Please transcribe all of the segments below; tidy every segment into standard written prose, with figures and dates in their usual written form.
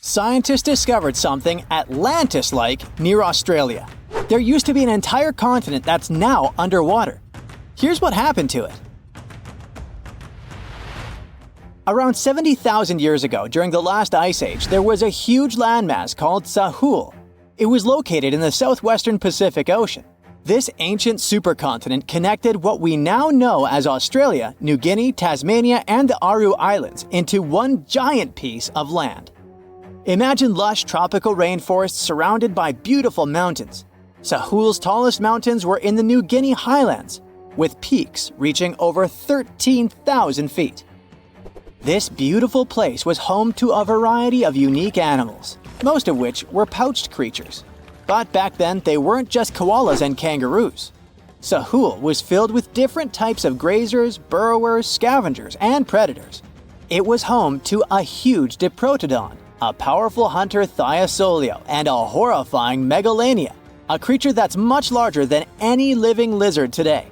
Scientists discovered something Atlantis-like near Australia. There used to be an entire continent that's now underwater. Here's what happened to it. Around 70,000 years ago, during the last ice age, there was a huge landmass called Sahul. It was located in the southwestern Pacific Ocean. This ancient supercontinent connected what we now know as Australia, New Guinea, Tasmania, and the Aru Islands into one giant piece of land. Imagine lush tropical rainforests surrounded by beautiful mountains. Sahul's tallest mountains were in the New Guinea highlands, with peaks reaching over 13,000 feet. This beautiful place was home to a variety of unique animals, most of which were pouched creatures. But back then, they weren't just koalas and kangaroos. Sahul was filled with different types of grazers, burrowers, scavengers, and predators. It was home to a huge diprotodon, a powerful hunter thiosolio, and a horrifying megalania, a creature that's much larger than any living lizard today.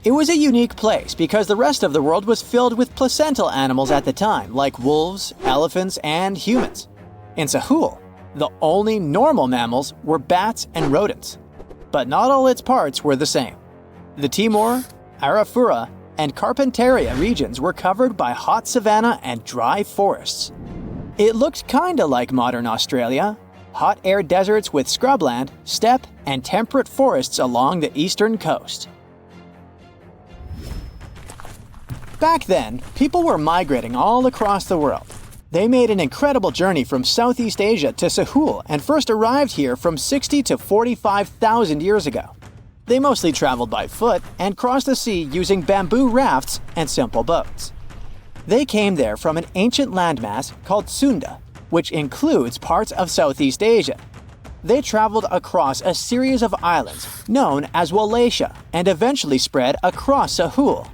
It was a unique place because the rest of the world was filled with placental animals at the time, like wolves, elephants, and humans. In Sahul, the only normal mammals were bats and rodents. But not all its parts were the same. The Timor, Arafura, and Carpentaria regions were covered by hot savanna and dry forests. It looked kinda like modern Australia, hot air deserts with scrubland, steppe, and temperate forests along the eastern coast. Back then, people were migrating all across the world. They made an incredible journey from Southeast Asia to Sahul and first arrived here from 60 to 45,000 years ago. They mostly traveled by foot and crossed the sea using bamboo rafts and simple boats. They came there from an ancient landmass called Sunda, which includes parts of Southeast Asia. They traveled across a series of islands known as Wallachia and eventually spread across Sahul.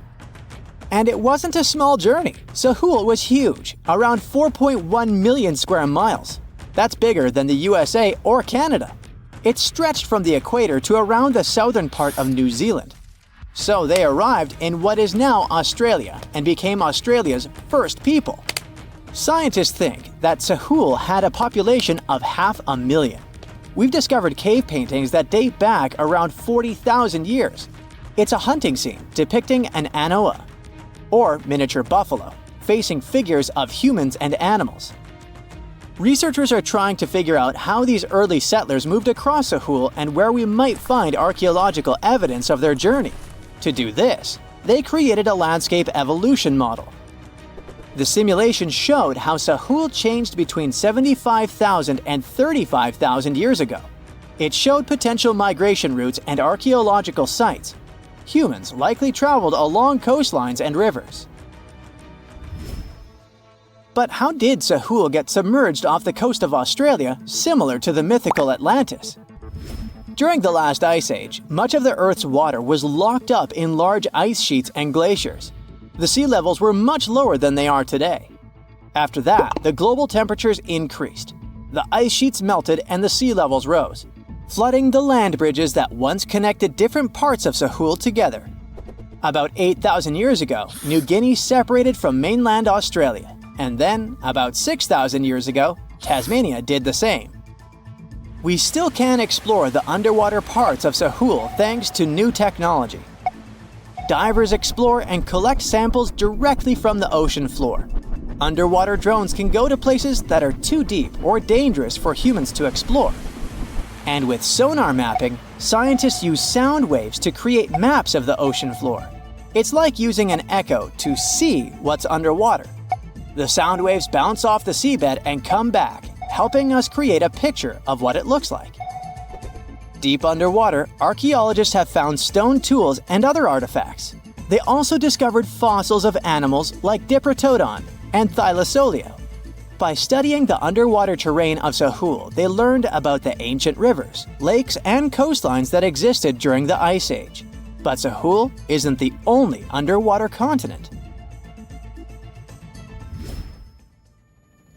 And it wasn't a small journey. Sahul was huge, around 4.1 million square miles. That's bigger than the USA or Canada. It stretched from the equator to around the southern part of New Zealand. So they arrived in what is now Australia and became Australia's first people. Scientists think that Sahul had a population of 500,000. We've discovered cave paintings that date back around 40,000 years. It's a hunting scene depicting an anoa, or miniature buffalo, facing figures of humans and animals. Researchers are trying to figure out how these early settlers moved across Sahul and where we might find archaeological evidence of their journey. To do this, they created a landscape evolution model. The simulation showed how Sahul changed between 75,000 and 35,000 years ago. It showed potential migration routes and archaeological sites. Humans likely traveled along coastlines and rivers. But how did Sahul get submerged off the coast of Australia, similar to the mythical Atlantis? During the last ice age, much of the Earth's water was locked up in large ice sheets and glaciers. The sea levels were much lower than they are today. After that, the global temperatures increased. The ice sheets melted and the sea levels rose, flooding the land bridges that once connected different parts of Sahul together. About 8,000 years ago, New Guinea separated from mainland Australia, and then, about 6,000 years ago, Tasmania did the same. We still can explore the underwater parts of Sahul thanks to new technology. Divers explore and collect samples directly from the ocean floor. Underwater drones can go to places that are too deep or dangerous for humans to explore. And with sonar mapping, scientists use sound waves to create maps of the ocean floor. It's like using an echo to see what's underwater. The sound waves bounce off the seabed and come back, helping us create a picture of what it looks like. Deep underwater, archaeologists have found stone tools and other artifacts. They also discovered fossils of animals like Diprotodon and Thylasolio. By studying the underwater terrain of Sahul, they learned about the ancient rivers, lakes, and coastlines that existed during the Ice Age. But Sahul isn't the only underwater continent.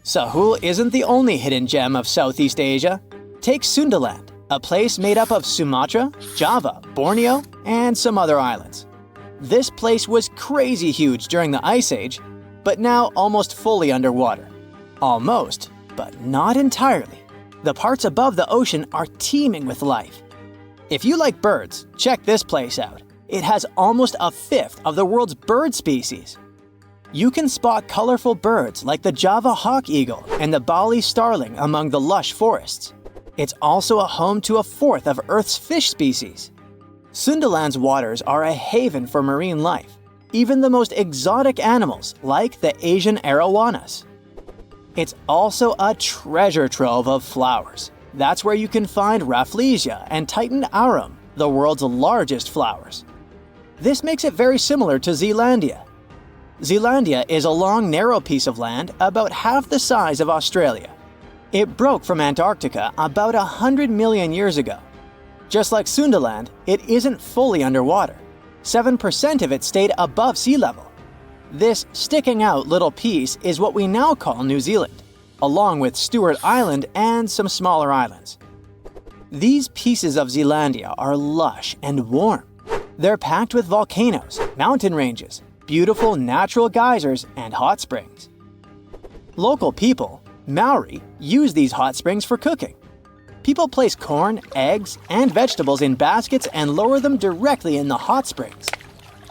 Sahul isn't the only hidden gem of Southeast Asia. Take Sundaland, a place made up of Sumatra, Java, Borneo, and some other islands. This place was crazy huge during the Ice Age, but now almost fully underwater. Almost, but not entirely. The parts above the ocean are teeming with life. If you like birds, check this place out. It has almost a fifth of the world's bird species. You can spot colorful birds like the Java hawk eagle and the Bali starling among the lush forests. It's also a home to a fourth of Earth's fish species. Sundaland's waters are a haven for marine life, even the most exotic animals like the Asian arowanas. It's also a treasure trove of flowers. That's where you can find Rafflesia and Titan arum, the world's largest flowers. This makes it very similar to Zealandia. Zealandia is a long, narrow piece of land about half the size of Australia. It broke from Antarctica about 100 million years ago. Just like Sundaland, it isn't fully underwater. 7% of it stayed above sea level. This sticking out little piece is what we now call New Zealand, along with Stewart Island and some smaller islands. These pieces of Zealandia are lush and warm. They're packed with volcanoes, mountain ranges, beautiful natural geysers, and hot springs. Local people, Maori, use these hot springs for cooking. People place corn, eggs, and vegetables in baskets and lower them directly in the hot springs.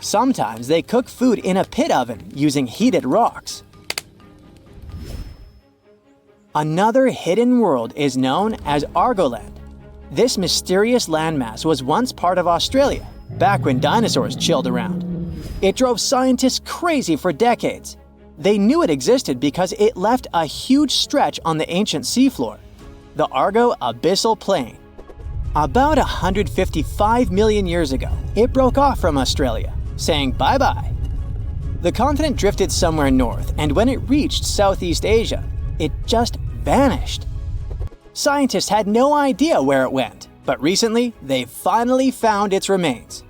Sometimes they cook food in a pit oven using heated rocks. Another hidden world is known as Argoland. This mysterious landmass was once part of Australia, back when dinosaurs chilled around. It drove scientists crazy for decades. They knew it existed because it left a huge stretch on the ancient seafloor, the Argo Abyssal Plain. About 155 million years ago, it broke off from Australia, saying bye-bye. The continent drifted somewhere north, and when it reached Southeast Asia, it just vanished. Scientists had no idea where it went, but recently, they finally found its remains.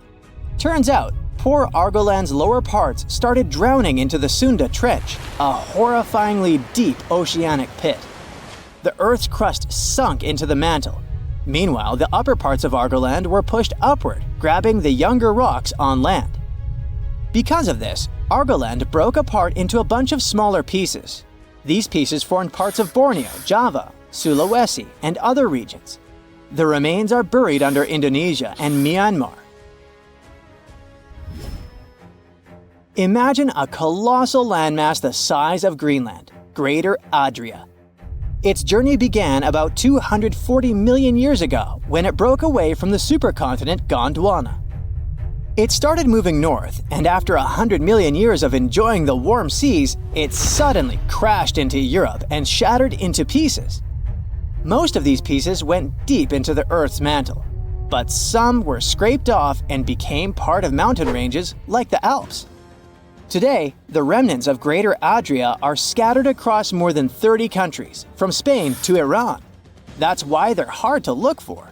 Turns out, poor Argoland's lower parts started drowning into the Sunda Trench, a horrifyingly deep oceanic pit. The Earth's crust sunk into the mantle. Meanwhile, the upper parts of Argoland were pushed upward, grabbing the younger rocks on land. Because of this, Argoland broke apart into a bunch of smaller pieces. These pieces formed parts of Borneo, Java, Sulawesi, and other regions. The remains are buried under Indonesia and Myanmar. Imagine a colossal landmass the size of Greenland, Greater Adria. Its journey began about 240 million years ago when it broke away from the supercontinent Gondwana. It started moving north, and after 100 million years of enjoying the warm seas, it suddenly crashed into Europe and shattered into pieces. Most of these pieces went deep into the Earth's mantle, but some were scraped off and became part of mountain ranges like the Alps. Today, the remnants of Greater Adria are scattered across more than 30 countries, from Spain to Iran. That's why they're hard to look for.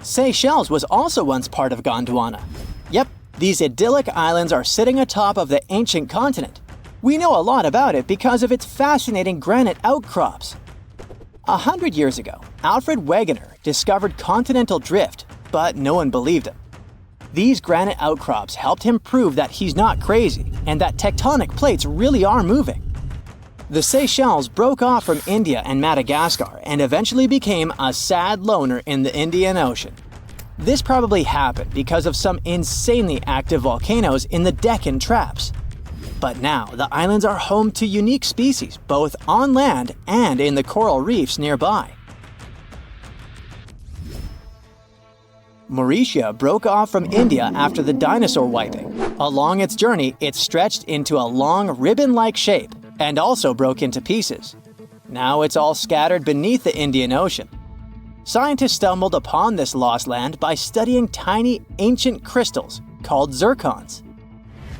Seychelles was also once part of Gondwana. Yep, these idyllic islands are sitting atop of the ancient continent. We know a lot about it because of its fascinating granite outcrops. 100 years ago, Alfred Wegener discovered continental drift, but no one believed him. These granite outcrops helped him prove that he's not crazy and that tectonic plates really are moving. The Seychelles broke off from India and Madagascar and eventually became a sad loner in the Indian Ocean. This probably happened because of some insanely active volcanoes in the Deccan Traps. But now, the islands are home to unique species both on land and in the coral reefs nearby. Mauritia broke off from India after the dinosaur wiping. Along its journey, it stretched into a long ribbon-like shape and also broke into pieces. Now it's all scattered beneath the Indian Ocean. Scientists stumbled upon this lost land by studying tiny ancient crystals called zircons.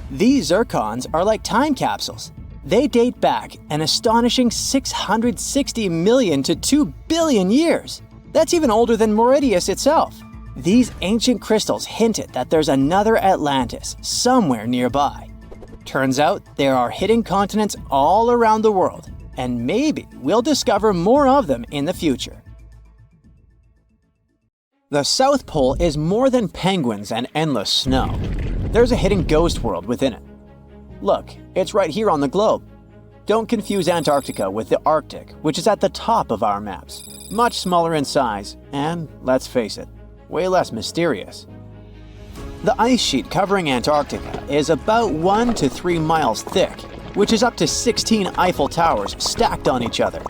These zircons are like time capsules. They date back an astonishing 660 million to 2 billion years. That's even older than Mauritius itself. These ancient crystals hinted that there's another Atlantis somewhere nearby. Turns out there are hidden continents all around the world, and maybe we'll discover more of them in the future. The South Pole is more than penguins and endless snow. There's a hidden ghost world within it. Look, it's right here on the globe. Don't confuse Antarctica with the Arctic, which is at the top of our maps. Much smaller in size, and, let's face it, way less mysterious. The ice sheet covering Antarctica is about 1 to 3 miles thick, which is up to 16 Eiffel Towers stacked on each other.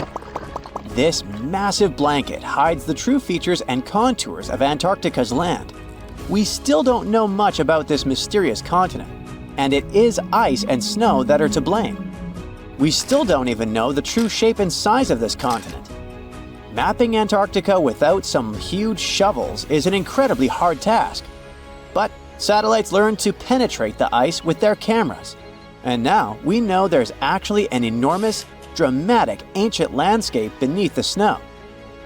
This massive blanket hides the true features and contours of Antarctica's land. We still don't know much about this mysterious continent, and it is ice and snow that are to blame. We still don't even know the true shape and size of this continent. Mapping Antarctica without some huge shovels is an incredibly hard task. But satellites learned to penetrate the ice with their cameras. And now we know there's actually an enormous, dramatic ancient landscape beneath the snow.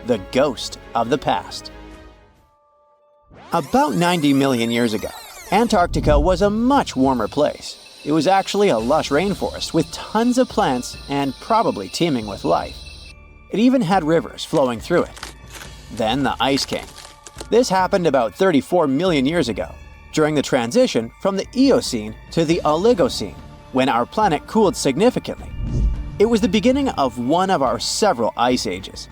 The ghost of the past. About 90 million years ago, Antarctica was a much warmer place. It was actually a lush rainforest with tons of plants and probably teeming with life. It even had rivers flowing through it. Then the ice came. This happened about 34 million years ago, during the transition from the Eocene to the Oligocene, when our planet cooled significantly. It was the beginning of one of our several ice ages.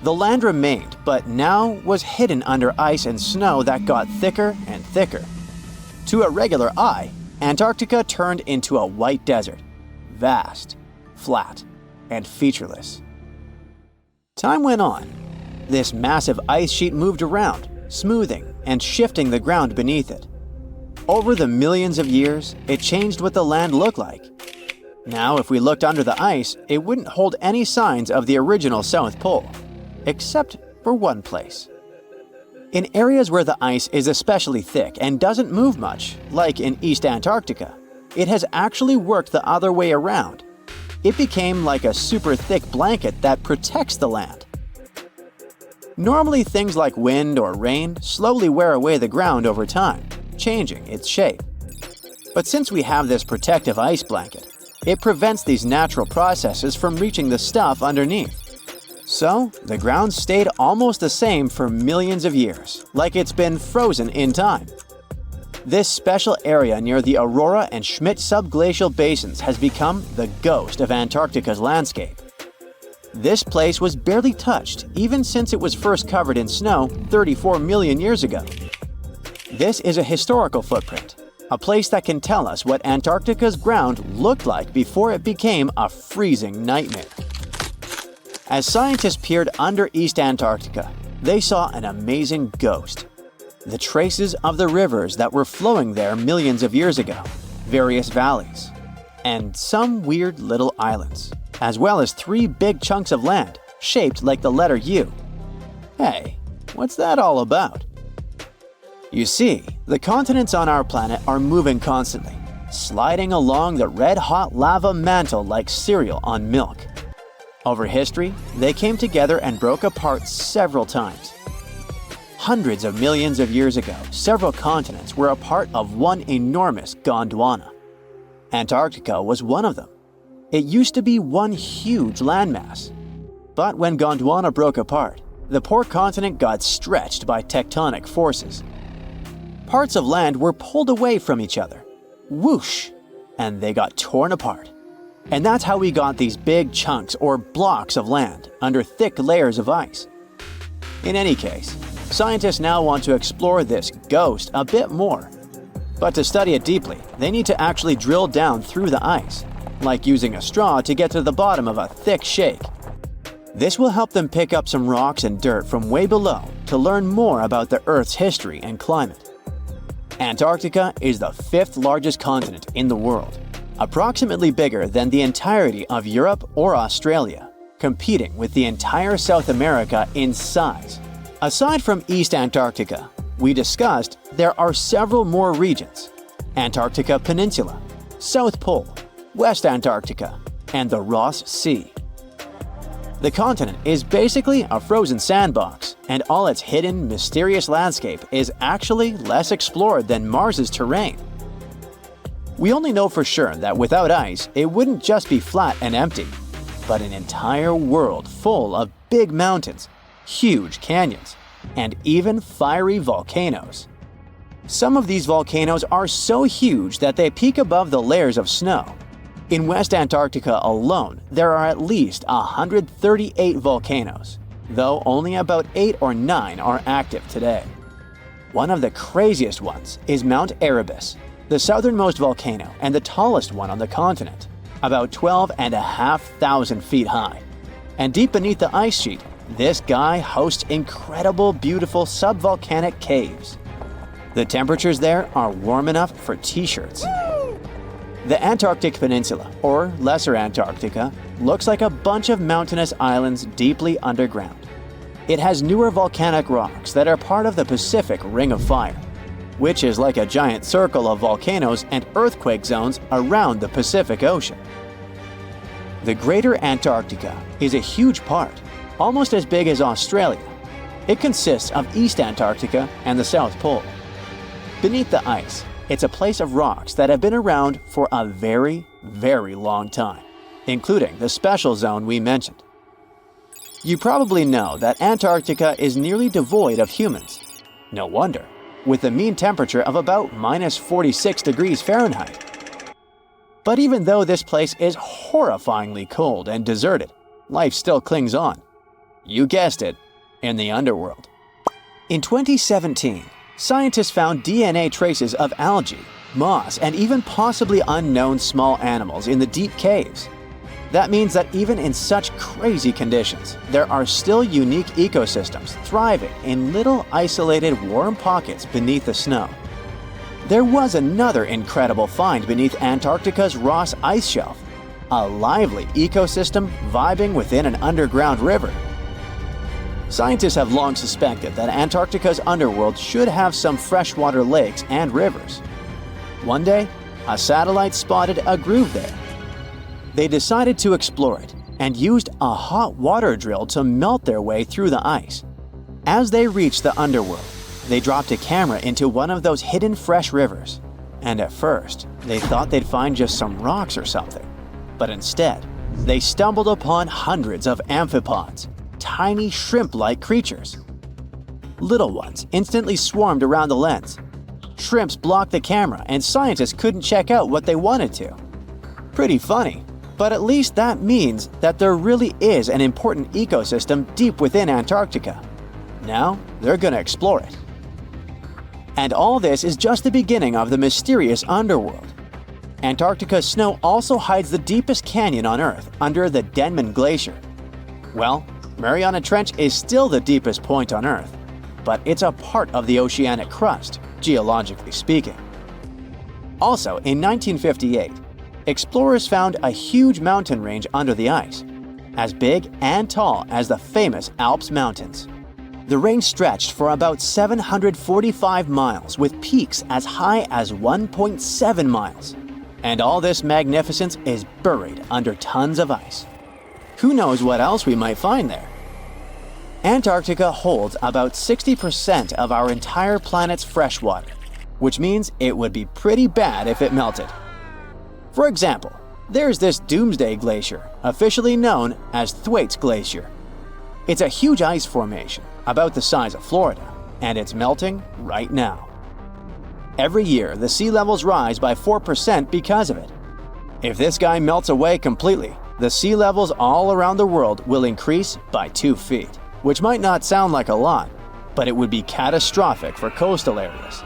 The land remained, but now was hidden under ice and snow that got thicker and thicker. To a regular eye, Antarctica turned into a white desert, vast, flat, and featureless. Time went on. This massive ice sheet moved around, smoothing and shifting the ground beneath it. Over the millions of years, it changed what the land looked like. Now, if we looked under the ice, it wouldn't hold any signs of the original South Pole, except for one place. In areas where the ice is especially thick and doesn't move much, like in East Antarctica, it has actually worked the other way around. It became like a super thick blanket that protects the land. Normally, things like wind or rain slowly wear away the ground over time, changing its shape. But since we have this protective ice blanket, it prevents these natural processes from reaching the stuff underneath. So, the ground stayed almost the same for millions of years, like it's been frozen in time. This special area near the Aurora and Schmidt subglacial basins has become the ghost of Antarctica's landscape. This place was barely touched even since it was first covered in snow 34 million years ago. This is a historical footprint, a place that can tell us what Antarctica's ground looked like before it became a freezing nightmare. As scientists peered under East Antarctica, they saw an amazing ghost. The traces of the rivers that were flowing there millions of years ago, various valleys, and some weird little islands, as well as 3 big chunks of land shaped like the letter U. Hey, what's that all about? You see, the continents on our planet are moving constantly, sliding along the red-hot lava mantle like cereal on milk. Over history, they came together and broke apart several times. Hundreds of millions of years ago, several continents were a part of one enormous Gondwana. Antarctica was one of them. It used to be one huge landmass. But when Gondwana broke apart, the poor continent got stretched by tectonic forces. Parts of land were pulled away from each other. Whoosh! And they got torn apart. And that's how we got these big chunks or blocks of land under thick layers of ice. In any case, scientists now want to explore this ghost a bit more. But to study it deeply, they need to actually drill down through the ice, like using a straw to get to the bottom of a thick shake. This will help them pick up some rocks and dirt from way below to learn more about the Earth's history and climate. Antarctica is the 5th largest continent in the world, approximately bigger than the entirety of Europe or Australia, competing with the entire South America in size. Aside from East Antarctica, we discussed there are several more regions: Antarctica Peninsula, South Pole, West Antarctica, and the Ross Sea. The continent is basically a frozen sandbox, and all its hidden, mysterious landscape is actually less explored than Mars's terrain. We only know for sure that without ice, it wouldn't just be flat and empty, but an entire world full of big mountains, huge canyons, and even fiery volcanoes. Some of these volcanoes are so huge that they peak above the layers of snow. In West Antarctica alone, there are at least 138 volcanoes, though only about 8 or 9 are active today. One of the craziest ones is Mount Erebus, the southernmost volcano and the tallest one on the continent, about 12,500 feet high. And deep beneath the ice sheet, this guy hosts incredible, beautiful subvolcanic caves. The temperatures there are warm enough for t-shirts. The Antarctic Peninsula, or Lesser Antarctica, looks like a bunch of mountainous islands deeply underground. It has newer volcanic rocks that are part of the Pacific Ring of Fire, which is like a giant circle of volcanoes and earthquake zones around the Pacific Ocean. The Greater Antarctica is a huge part, almost as big as Australia. It consists of East Antarctica and the South Pole. Beneath the ice, it's a place of rocks that have been around for a very, very long time, including the special zone we mentioned. You probably know that Antarctica is nearly devoid of humans. No wonder, with a mean temperature of about minus 46 degrees Fahrenheit. But even though this place is horrifyingly cold and deserted, life still clings on. You guessed it, in the underworld. In 2017, scientists found DNA traces of algae, moss, and even possibly unknown small animals in the deep caves. That means that even in such crazy conditions, there are still unique ecosystems thriving in little isolated warm pockets beneath the snow. There was another incredible find beneath Antarctica's Ross Ice Shelf, a lively ecosystem vibing within an underground river. Scientists have long suspected that Antarctica's underworld should have some freshwater lakes and rivers. One day, a satellite spotted a groove there. They decided to explore it and used a hot water drill to melt their way through the ice. As they reached the underworld, they dropped a camera into one of those hidden fresh rivers. And at first, they thought they'd find just some rocks or something. But instead, they stumbled upon hundreds of amphipods, tiny shrimp-like creatures. Little ones instantly swarmed around the lens. Shrimps blocked the camera and scientists couldn't check out what they wanted to. Pretty funny, but at least that means that there really is an important ecosystem deep within Antarctica. Now, they're gonna explore it. And all this is just the beginning of the mysterious underworld. Antarctica's snow also hides the deepest canyon on Earth under the Denman Glacier. Well, Mariana Trench is still the deepest point on Earth, but it's a part of the oceanic crust, geologically speaking. Also, in 1958, explorers found a huge mountain range under the ice, as big and tall as the famous Alps Mountains. The range stretched for about 745 miles with peaks as high as 1.7 miles. And all this magnificence is buried under tons of ice. Who knows what else we might find there? Antarctica holds about 60% of our entire planet's freshwater, which means it would be pretty bad if it melted. For example, there's this Doomsday Glacier, officially known as Thwaites Glacier. It's a huge ice formation, about the size of Florida, and it's melting right now. Every year, the sea levels rise by 4% because of it. If this guy melts away completely, the sea levels all around the world will increase by 2 feet, which might not sound like a lot, but it would be catastrophic for coastal areas.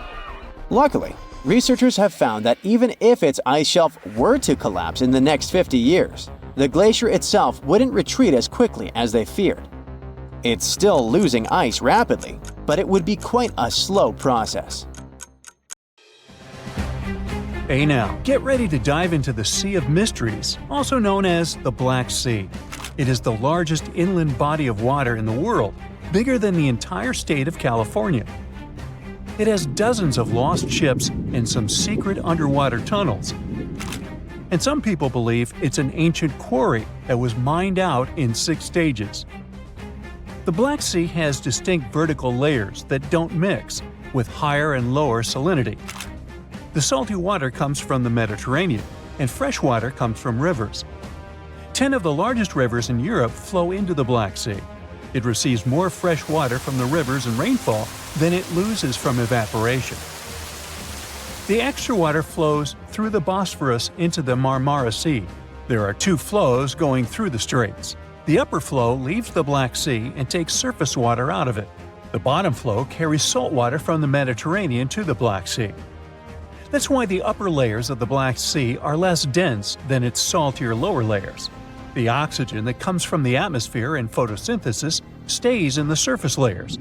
Luckily, researchers have found that even if its ice shelf were to collapse in the next 50 years, the glacier itself wouldn't retreat as quickly as they feared. It's still losing ice rapidly, but it would be quite a slow process. Hey now, get ready to dive into the Sea of Mysteries, also known as the Black Sea. It is the largest inland body of water in the world, bigger than the entire state of California. It has dozens of lost ships and some secret underwater tunnels. And some people believe it's an ancient quarry that was mined out in 6 stages. The Black Sea has distinct vertical layers that don't mix, with higher and lower salinity. The salty water comes from the Mediterranean, and fresh water comes from rivers. 10 of the largest rivers in Europe flow into the Black Sea. It receives more fresh water from the rivers and rainfall than it loses from evaporation. The extra water flows through the Bosphorus into the Marmara Sea. There are two flows going through the straits. The upper flow leaves the Black Sea and takes surface water out of it. The bottom flow carries salt water from the Mediterranean to the Black Sea. That's why the upper layers of the Black Sea are less dense than its saltier lower layers. The oxygen that comes from the atmosphere and photosynthesis stays in the surface layers.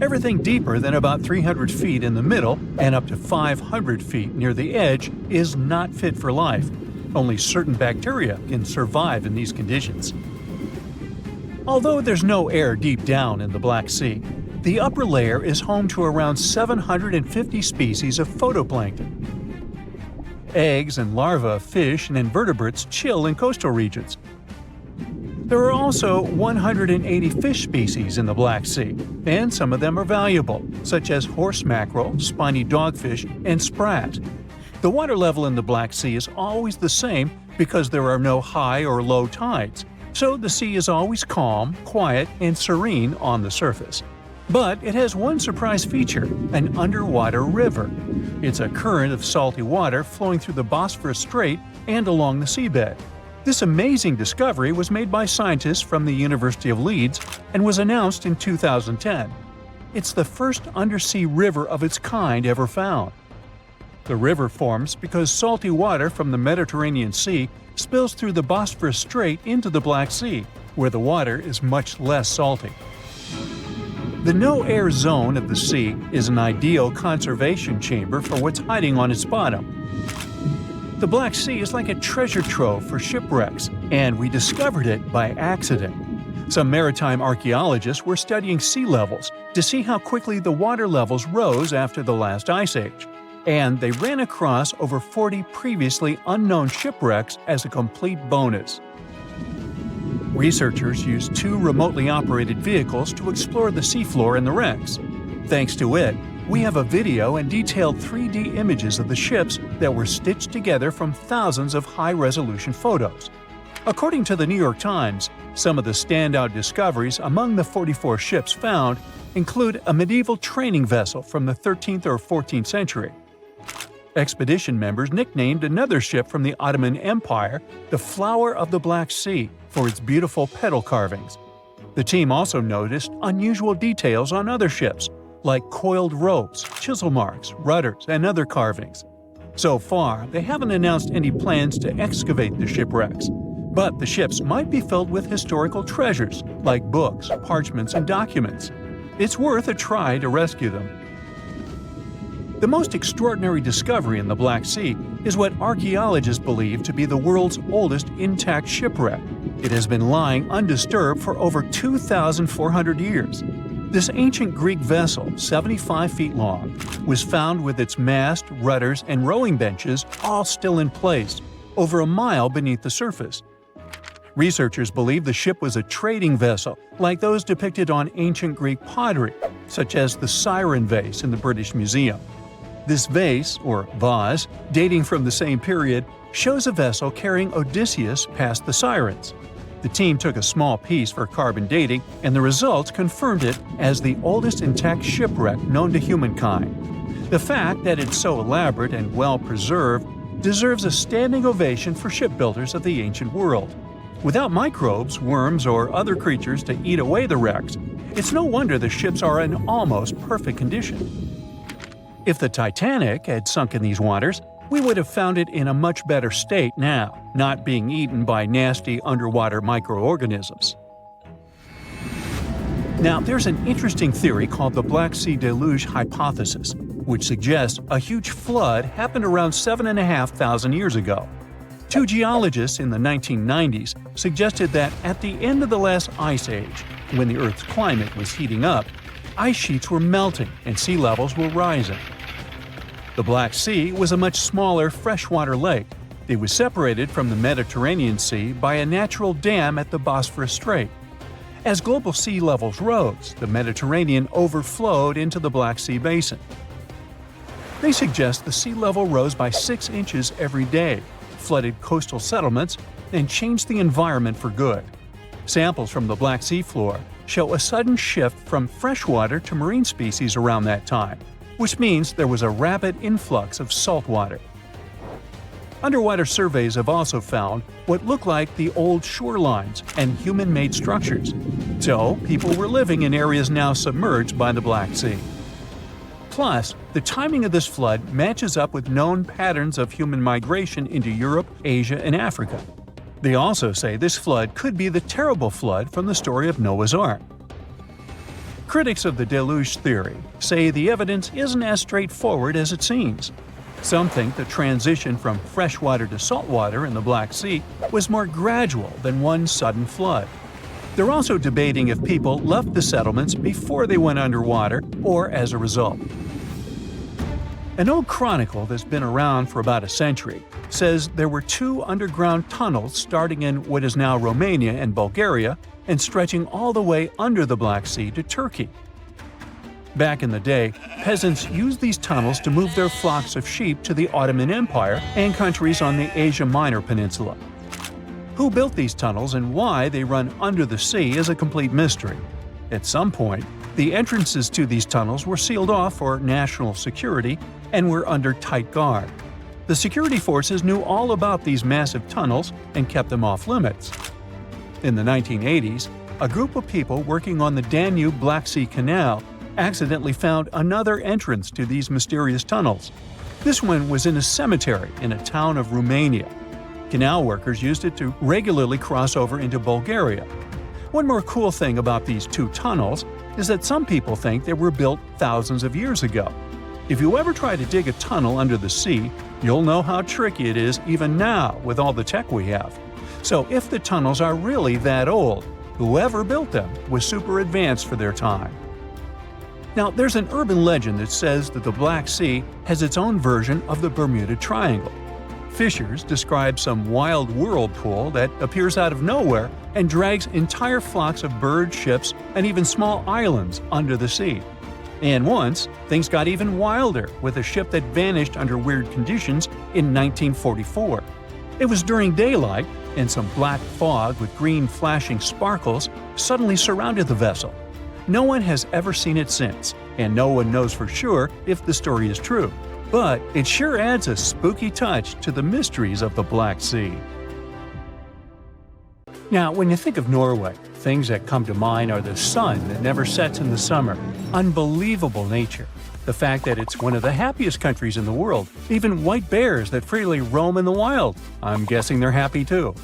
Everything deeper than about 300 feet in the middle and up to 500 feet near the edge is not fit for life. Only certain bacteria can survive in these conditions. Although there's no air deep down in the Black Sea, the upper layer is home to around 750 species of phytoplankton. Eggs and larvae of fish and invertebrates chill in coastal regions. There are also 180 fish species in the Black Sea, and some of them are valuable, such as horse mackerel, spiny dogfish, and sprat. The water level in the Black Sea is always the same because there are no high or low tides, so the sea is always calm, quiet, and serene on the surface. But it has one surprise feature: an underwater river. It's a current of salty water flowing through the Bosphorus Strait and along the seabed. This amazing discovery was made by scientists from the University of Leeds and was announced in 2010. It's the first undersea river of its kind ever found. The river forms because salty water from the Mediterranean Sea spills through the Bosphorus Strait into the Black Sea, where the water is much less salty. The no-air zone of the sea is an ideal conservation chamber for what's hiding on its bottom. The Black Sea is like a treasure trove for shipwrecks, and we discovered it by accident. Some maritime archaeologists were studying sea levels to see how quickly the water levels rose after the last ice age, and they ran across over 40 previously unknown shipwrecks as a complete bonus. Researchers used two remotely operated vehicles to explore the seafloor and the wrecks. Thanks to it, we have a video and detailed 3D images of the ships that were stitched together from thousands of high-resolution photos. According to the New York Times, some of the standout discoveries among the 44 ships found include a medieval training vessel from the 13th or 14th century. Expedition members nicknamed another ship from the Ottoman Empire the Flower of the Black Sea for its beautiful petal carvings. The team also noticed unusual details on other ships, like coiled ropes, chisel marks, rudders, and other carvings. So far, they haven't announced any plans to excavate the shipwrecks, but the ships might be filled with historical treasures like books, parchments, and documents. It's worth a try to rescue them. The most extraordinary discovery in the Black Sea is what archaeologists believe to be the world's oldest intact shipwreck. It has been lying undisturbed for over 2,400 years. This ancient Greek vessel, 75 feet long, was found with its mast, rudders, and rowing benches all still in place, over a mile beneath the surface. Researchers believe the ship was a trading vessel, like those depicted on ancient Greek pottery, such as the Siren vase in the British Museum. This vase, or vase, dating from the same period, shows a vessel carrying Odysseus past the Sirens. The team took a small piece for carbon dating, and the results confirmed it as the oldest intact shipwreck known to humankind. The fact that it's so elaborate and well-preserved deserves a standing ovation for shipbuilders of the ancient world. Without microbes, worms, or other creatures to eat away the wrecks, it's no wonder the ships are in almost perfect condition. If the Titanic had sunk in these waters, we would have found it in a much better state now, not being eaten by nasty underwater microorganisms. Now, there's an interesting theory called the Black Sea Deluge hypothesis, which suggests a huge flood happened around 7,500 years ago. Two geologists in the 1990s suggested that at the end of the last ice age, when the Earth's climate was heating up, ice sheets were melting and sea levels were rising. The Black Sea was a much smaller freshwater lake. It was separated from the Mediterranean Sea by a natural dam at the Bosphorus Strait. As global sea levels rose, the Mediterranean overflowed into the Black Sea basin. They suggest the sea level rose by 6 inches every day, flooded coastal settlements, and changed the environment for good. Samples from the Black Sea floor show a sudden shift from freshwater to marine species around that time. which means there was a rapid influx of salt water. Underwater surveys have also found what look like the old shorelines and human-made structures. So, people were living in areas now submerged by the Black Sea. Plus, the timing of this flood matches up with known patterns of human migration into Europe, Asia, and Africa. They also say this flood could be the terrible flood from the story of Noah's Ark. Critics of the deluge theory say the evidence isn't as straightforward as it seems. Some think the transition from freshwater to saltwater in the Black Sea was more gradual than one sudden flood. They're also debating if people left the settlements before they went underwater or as a result. An old chronicle that's been around for about a century says there were 2 underground tunnels starting in what is now Romania and Bulgaria and stretching all the way under the Black Sea to Turkey. Back in the day, peasants used these tunnels to move their flocks of sheep to the Ottoman Empire and countries on the Asia Minor Peninsula. Who built these tunnels and why they run under the sea is a complete mystery. At some point, the entrances to these tunnels were sealed off for national security and were under tight guard. The security forces knew all about these massive tunnels and kept them off limits. In the 1980s, a group of people working on the Danube-Black Sea Canal accidentally found another entrance to these mysterious tunnels. This one was in a cemetery in a town of Romania. Canal workers used it to regularly cross over into Bulgaria. One more cool thing about these 2 tunnels is that some people think they were built thousands of years ago. If you ever try to dig a tunnel under the sea, you'll know how tricky it is even now with all the tech we have. So if the tunnels are really that old, whoever built them was super advanced for their time. Now, there's an urban legend that says that the Black Sea has its own version of the Bermuda Triangle. Fishers describe some wild whirlpool that appears out of nowhere and drags entire flocks of birds, ships, and even small islands under the sea. And once, things got even wilder with a ship that vanished under weird conditions in 1944. It was during daylight, and some black fog with green flashing sparkles suddenly surrounded the vessel. No one has ever seen it since, and no one knows for sure if the story is true. But it sure adds a spooky touch to the mysteries of the Black Sea. Now, when you think of Norway, things that come to mind are the sun that never sets in the summer, unbelievable nature, the fact that it's one of the happiest countries in the world, even white bears that freely roam in the wild. I'm guessing they're happy too.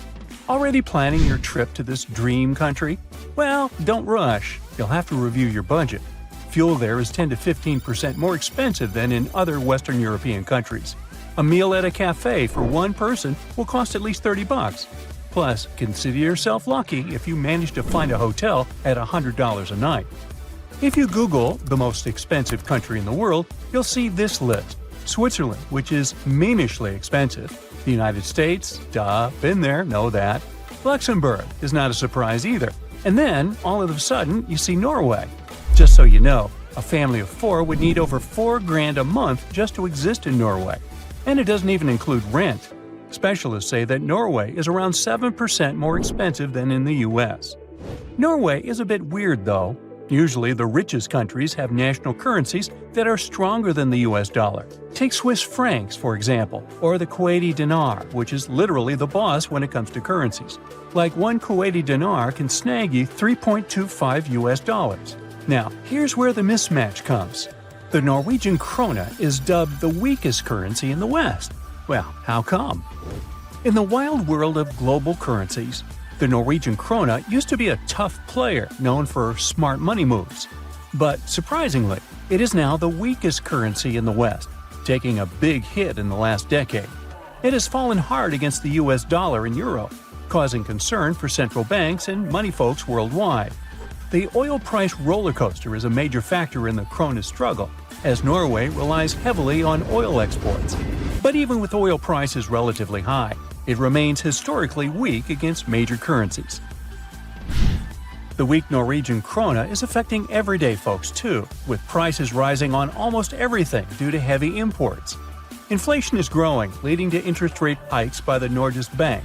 Already planning your trip to this dream country? Well, don't rush. You'll have to review your budget. Fuel there is 10 to 15% more expensive than in other Western European countries. A meal at a cafe for one person will cost at least $30. Plus, consider yourself lucky if you manage to find a hotel at $100 a night. If you Google the most expensive country in the world, you'll see this list. Switzerland, which is meanishly expensive. The United States, duh, been there, know that. Luxembourg is not a surprise either. And then, all of a sudden, you see Norway. Just so you know, a family of 4 would need over $4,000 a month just to exist in Norway. And it doesn't even include rent. Specialists say that Norway is around 7% more expensive than in the US. Norway is a bit weird though. Usually the richest countries have national currencies that are stronger than the US dollar. Take Swiss francs, for example, or the Kuwaiti dinar, which is literally the boss when it comes to currencies. Like one Kuwaiti dinar can snag you $3.25 US. Now, here's where the mismatch comes. The Norwegian krone is dubbed the weakest currency in the West. Well, how come? In the wild world of global currencies, the Norwegian krone used to be a tough player known for smart money moves. But surprisingly, it is now the weakest currency in the West, taking a big hit in the last decade. It has fallen hard against the US dollar and euro, causing concern for central banks and money folks worldwide. The oil price roller coaster is a major factor in the krone's struggle, as Norway relies heavily on oil exports. But even with oil prices relatively high, it remains historically weak against major currencies. The weak Norwegian krone is affecting everyday folks too, with prices rising on almost everything due to heavy imports. Inflation is growing, leading to interest rate hikes by the Norges Bank.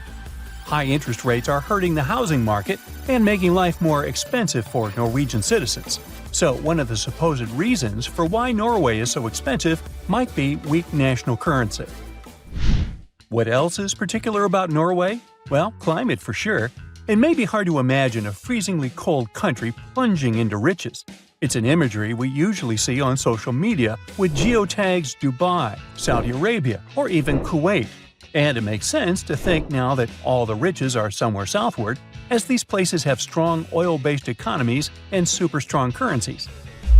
High interest rates are hurting the housing market and making life more expensive for Norwegian citizens. So one of the supposed reasons for why Norway is so expensive might be weak national currency. What else is particular about Norway? Well, climate for sure. It may be hard to imagine a freezingly cold country plunging into riches. It's an imagery we usually see on social media with geotags Dubai, Saudi Arabia, or even Kuwait. And it makes sense to think now that all the riches are somewhere southward, as these places have strong oil-based economies and super strong currencies.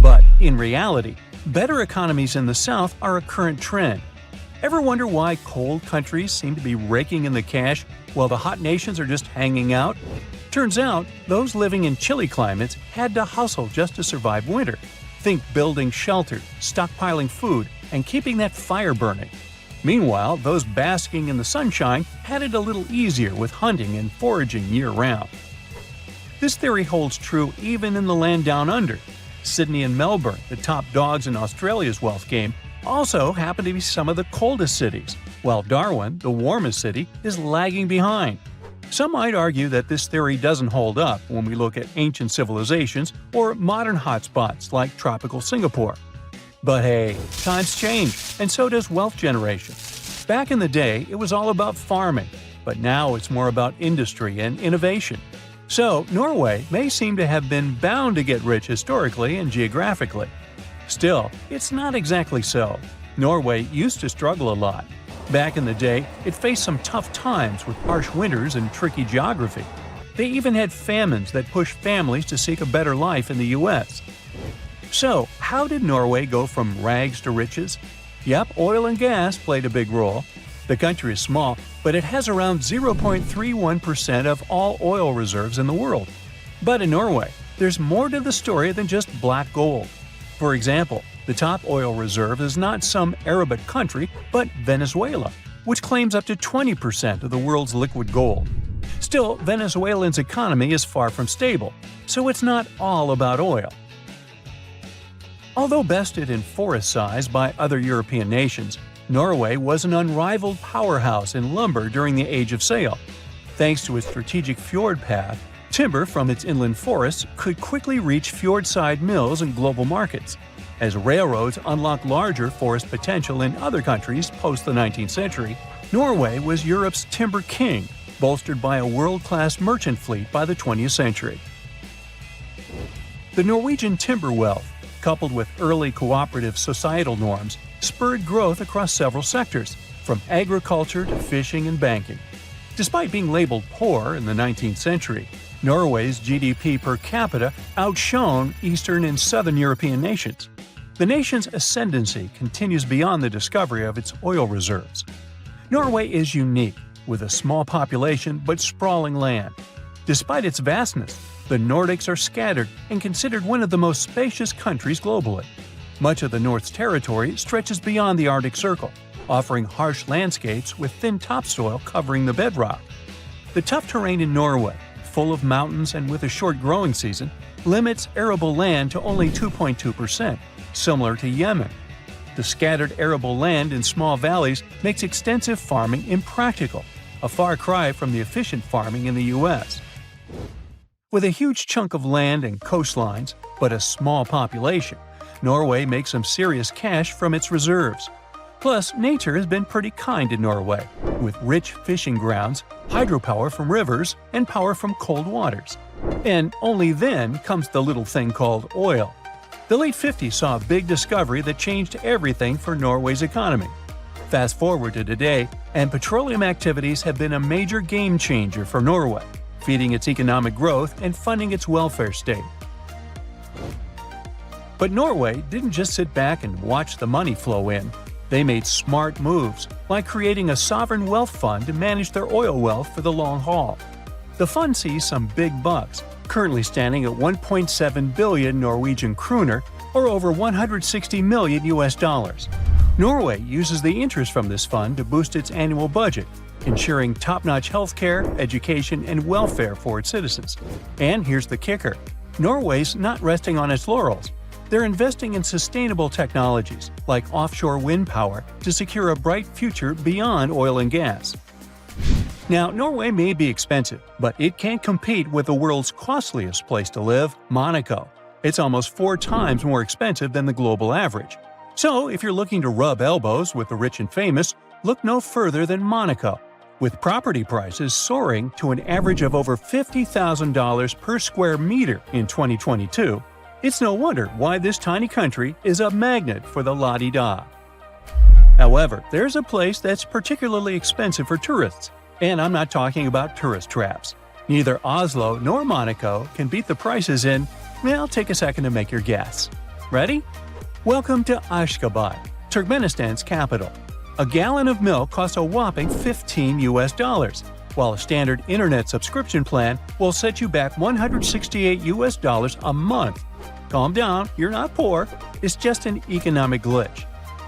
But in reality, better economies in the south are a current trend. Ever wonder why cold countries seem to be raking in the cash while the hot nations are just hanging out? Turns out, those living in chilly climates had to hustle just to survive winter. Think building shelter, stockpiling food, and keeping that fire burning. Meanwhile, those basking in the sunshine had it a little easier with hunting and foraging year-round. This theory holds true even in the land down under. Sydney and Melbourne, the top dogs in Australia's wealth game, also happen to be some of the coldest cities, while Darwin, the warmest city, is lagging behind. Some might argue that this theory doesn't hold up when we look at ancient civilizations or modern hotspots like tropical Singapore. But hey, times change, and so does wealth generation. Back in the day, it was all about farming, but now it's more about industry and innovation. So, Norway may seem to have been bound to get rich historically and geographically. Still, it's not exactly so. Norway used to struggle a lot. Back in the day, it faced some tough times with harsh winters and tricky geography. They even had famines that pushed families to seek a better life in the US. So, how did Norway go from rags to riches? Yep, oil and gas played a big role. The country is small, but it has around 0.31% of all oil reserves in the world. But in Norway, there's more to the story than just black gold. For example, the top oil reserve is not some Arabic country, but Venezuela, which claims up to 20% of the world's liquid gold. Still, Venezuelans' economy is far from stable, so it's not all about oil. Although bested in forest size by other European nations, Norway was an unrivaled powerhouse in lumber during the Age of Sail. Thanks to its strategic fjord path, timber from its inland forests could quickly reach fjord-side mills and global markets. As railroads unlocked larger forest potential in other countries post the 19th century, Norway was Europe's timber king, bolstered by a world-class merchant fleet by the 20th century. The Norwegian timber wealth, coupled with early cooperative societal norms, spurred growth across several sectors, from agriculture to fishing and banking. Despite being labeled poor in the 19th century, Norway's GDP per capita outshone Eastern and Southern European nations. The nation's ascendancy continues beyond the discovery of its oil reserves. Norway is unique, with a small population but sprawling land. Despite its vastness, the Nordics are scattered and considered one of the most spacious countries globally. Much of the North's territory stretches beyond the Arctic Circle, offering harsh landscapes with thin topsoil covering the bedrock. The tough terrain in Norway, full of mountains and with a short growing season, limits arable land to only 2.2%, similar to Yemen. The scattered arable land in small valleys makes extensive farming impractical, a far cry from the efficient farming in the US. With a huge chunk of land and coastlines, but a small population, Norway makes some serious cash from its reserves. Plus, nature has been pretty kind to Norway, with rich fishing grounds, hydropower from rivers, and power from cold waters. And only then comes the little thing called oil. The late 50s saw a big discovery that changed everything for Norway's economy. Fast forward to today, and petroleum activities have been a major game changer for Norway, feeding its economic growth and funding its welfare state. But Norway didn't just sit back and watch the money flow in. They made smart moves, like creating a sovereign wealth fund to manage their oil wealth for the long haul. The fund sees some big bucks, currently standing at 1.7 billion Norwegian kroner, or over 160 million US dollars. Norway uses the interest from this fund to boost its annual budget, ensuring top-notch healthcare, education, and welfare for its citizens. And here's the kicker: Norway's not resting on its laurels. They're investing in sustainable technologies, like offshore wind power, to secure a bright future beyond oil and gas. Now, Norway may be expensive, but it can't compete with the world's costliest place to live, Monaco. It's almost 4 times more expensive than the global average. So, if you're looking to rub elbows with the rich and famous, look no further than Monaco. With property prices soaring to an average of over $50,000 per square meter in 2022, it's no wonder why this tiny country is a magnet for the la-di-da. However, there's a place that's particularly expensive for tourists, and I'm not talking about tourist traps. Neither Oslo nor Monaco can beat the prices in, well, take a second to make your guess. Ready? Welcome to Ashgabat, Turkmenistan's capital. A gallon of milk costs a whopping $15, while a standard internet subscription plan will set you back $168 a month. Calm down, you're not poor, it's just an economic glitch.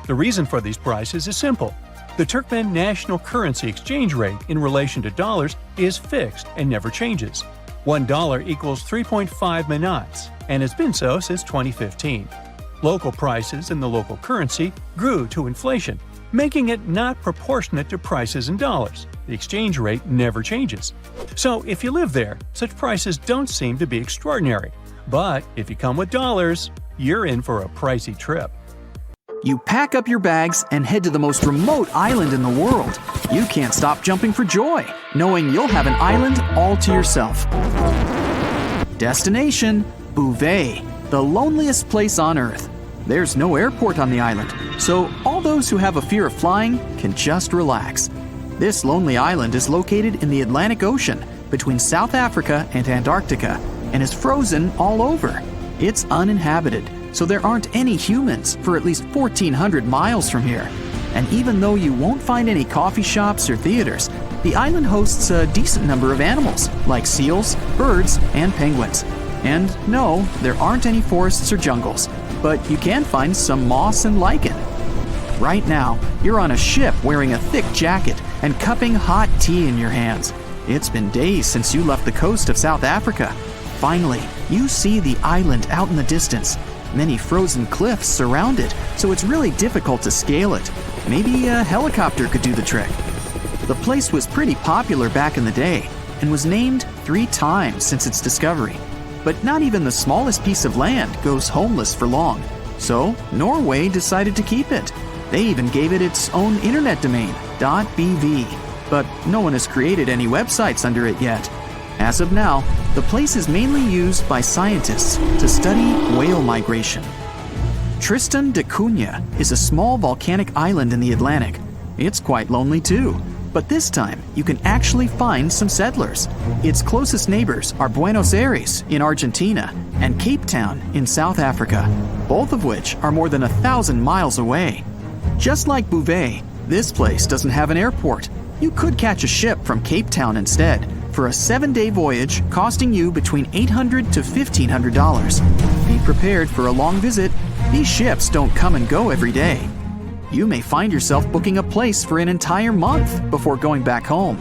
The reason for these prices is simple. The Turkmen national currency exchange rate in relation to dollars is fixed and never changes. $1 equals 3.5 manats, and it's been so since 2015. Local prices in the local currency grew to inflation, making it not proportionate to prices in dollars. The exchange rate never changes. So if you live there, such prices don't seem to be extraordinary. But if you come with dollars, you're in for a pricey trip. You pack up your bags and head to the most remote island in the world. You can't stop jumping for joy, knowing you'll have an island all to yourself. Destination: Bouvet, the loneliest place on Earth. There's no airport on the island, so all those who have a fear of flying can just relax. This lonely island is located in the Atlantic Ocean between South Africa and Antarctica and is frozen all over. It's uninhabited, so there aren't any humans for at least 1,400 miles from here. And even though you won't find any coffee shops or theaters, the island hosts a decent number of animals, like seals, birds, and penguins. And no, there aren't any forests or jungles, but you can find some moss and lichen. Right now, you're on a ship wearing a thick jacket and cupping hot tea in your hands. It's been days since you left the coast of South Africa. Finally, you see the island out in the distance. Many frozen cliffs surround it, so it's really difficult to scale it. Maybe a helicopter could do the trick. The place was pretty popular back in the day and was named 3 times since its discovery. But not even the smallest piece of land goes homeless for long. So Norway decided to keep it. They even gave it its own internet domain, .bv. But no one has created any websites under it yet. As of now, the place is mainly used by scientists to study whale migration. Tristan da Cunha is a small volcanic island in the Atlantic. It's quite lonely too, but this time you can actually find some settlers. Its closest neighbors are Buenos Aires in Argentina and Cape Town in South Africa, both of which are more than 1,000 miles away. Just like Bouvet, this place doesn't have an airport. You could catch a ship from Cape Town instead, for a 7-day voyage costing you between $800 to $1,500. Be prepared for a long visit. These ships don't come and go every day. You may find yourself booking a place for an entire month before going back home.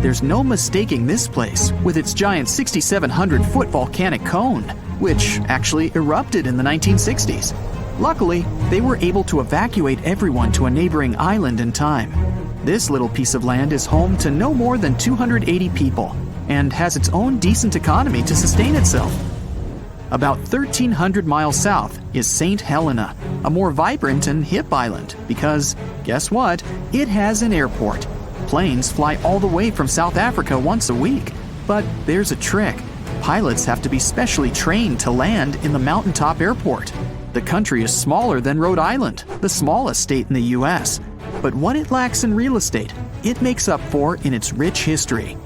There's no mistaking this place with its giant 6,700-foot volcanic cone, which actually erupted in the 1960s. Luckily, they were able to evacuate everyone to a neighboring island in time. This little piece of land is home to no more than 280 people and has its own decent economy to sustain itself. About 1,300 miles south is St. Helena, a more vibrant and hip island because, guess what? It has an airport. Planes fly all the way from South Africa once a week. But there's a trick. Pilots have to be specially trained to land in the mountaintop airport. The country is smaller than Rhode Island, the smallest state in the U.S., but what it lacks in real estate, it makes up for in its rich history.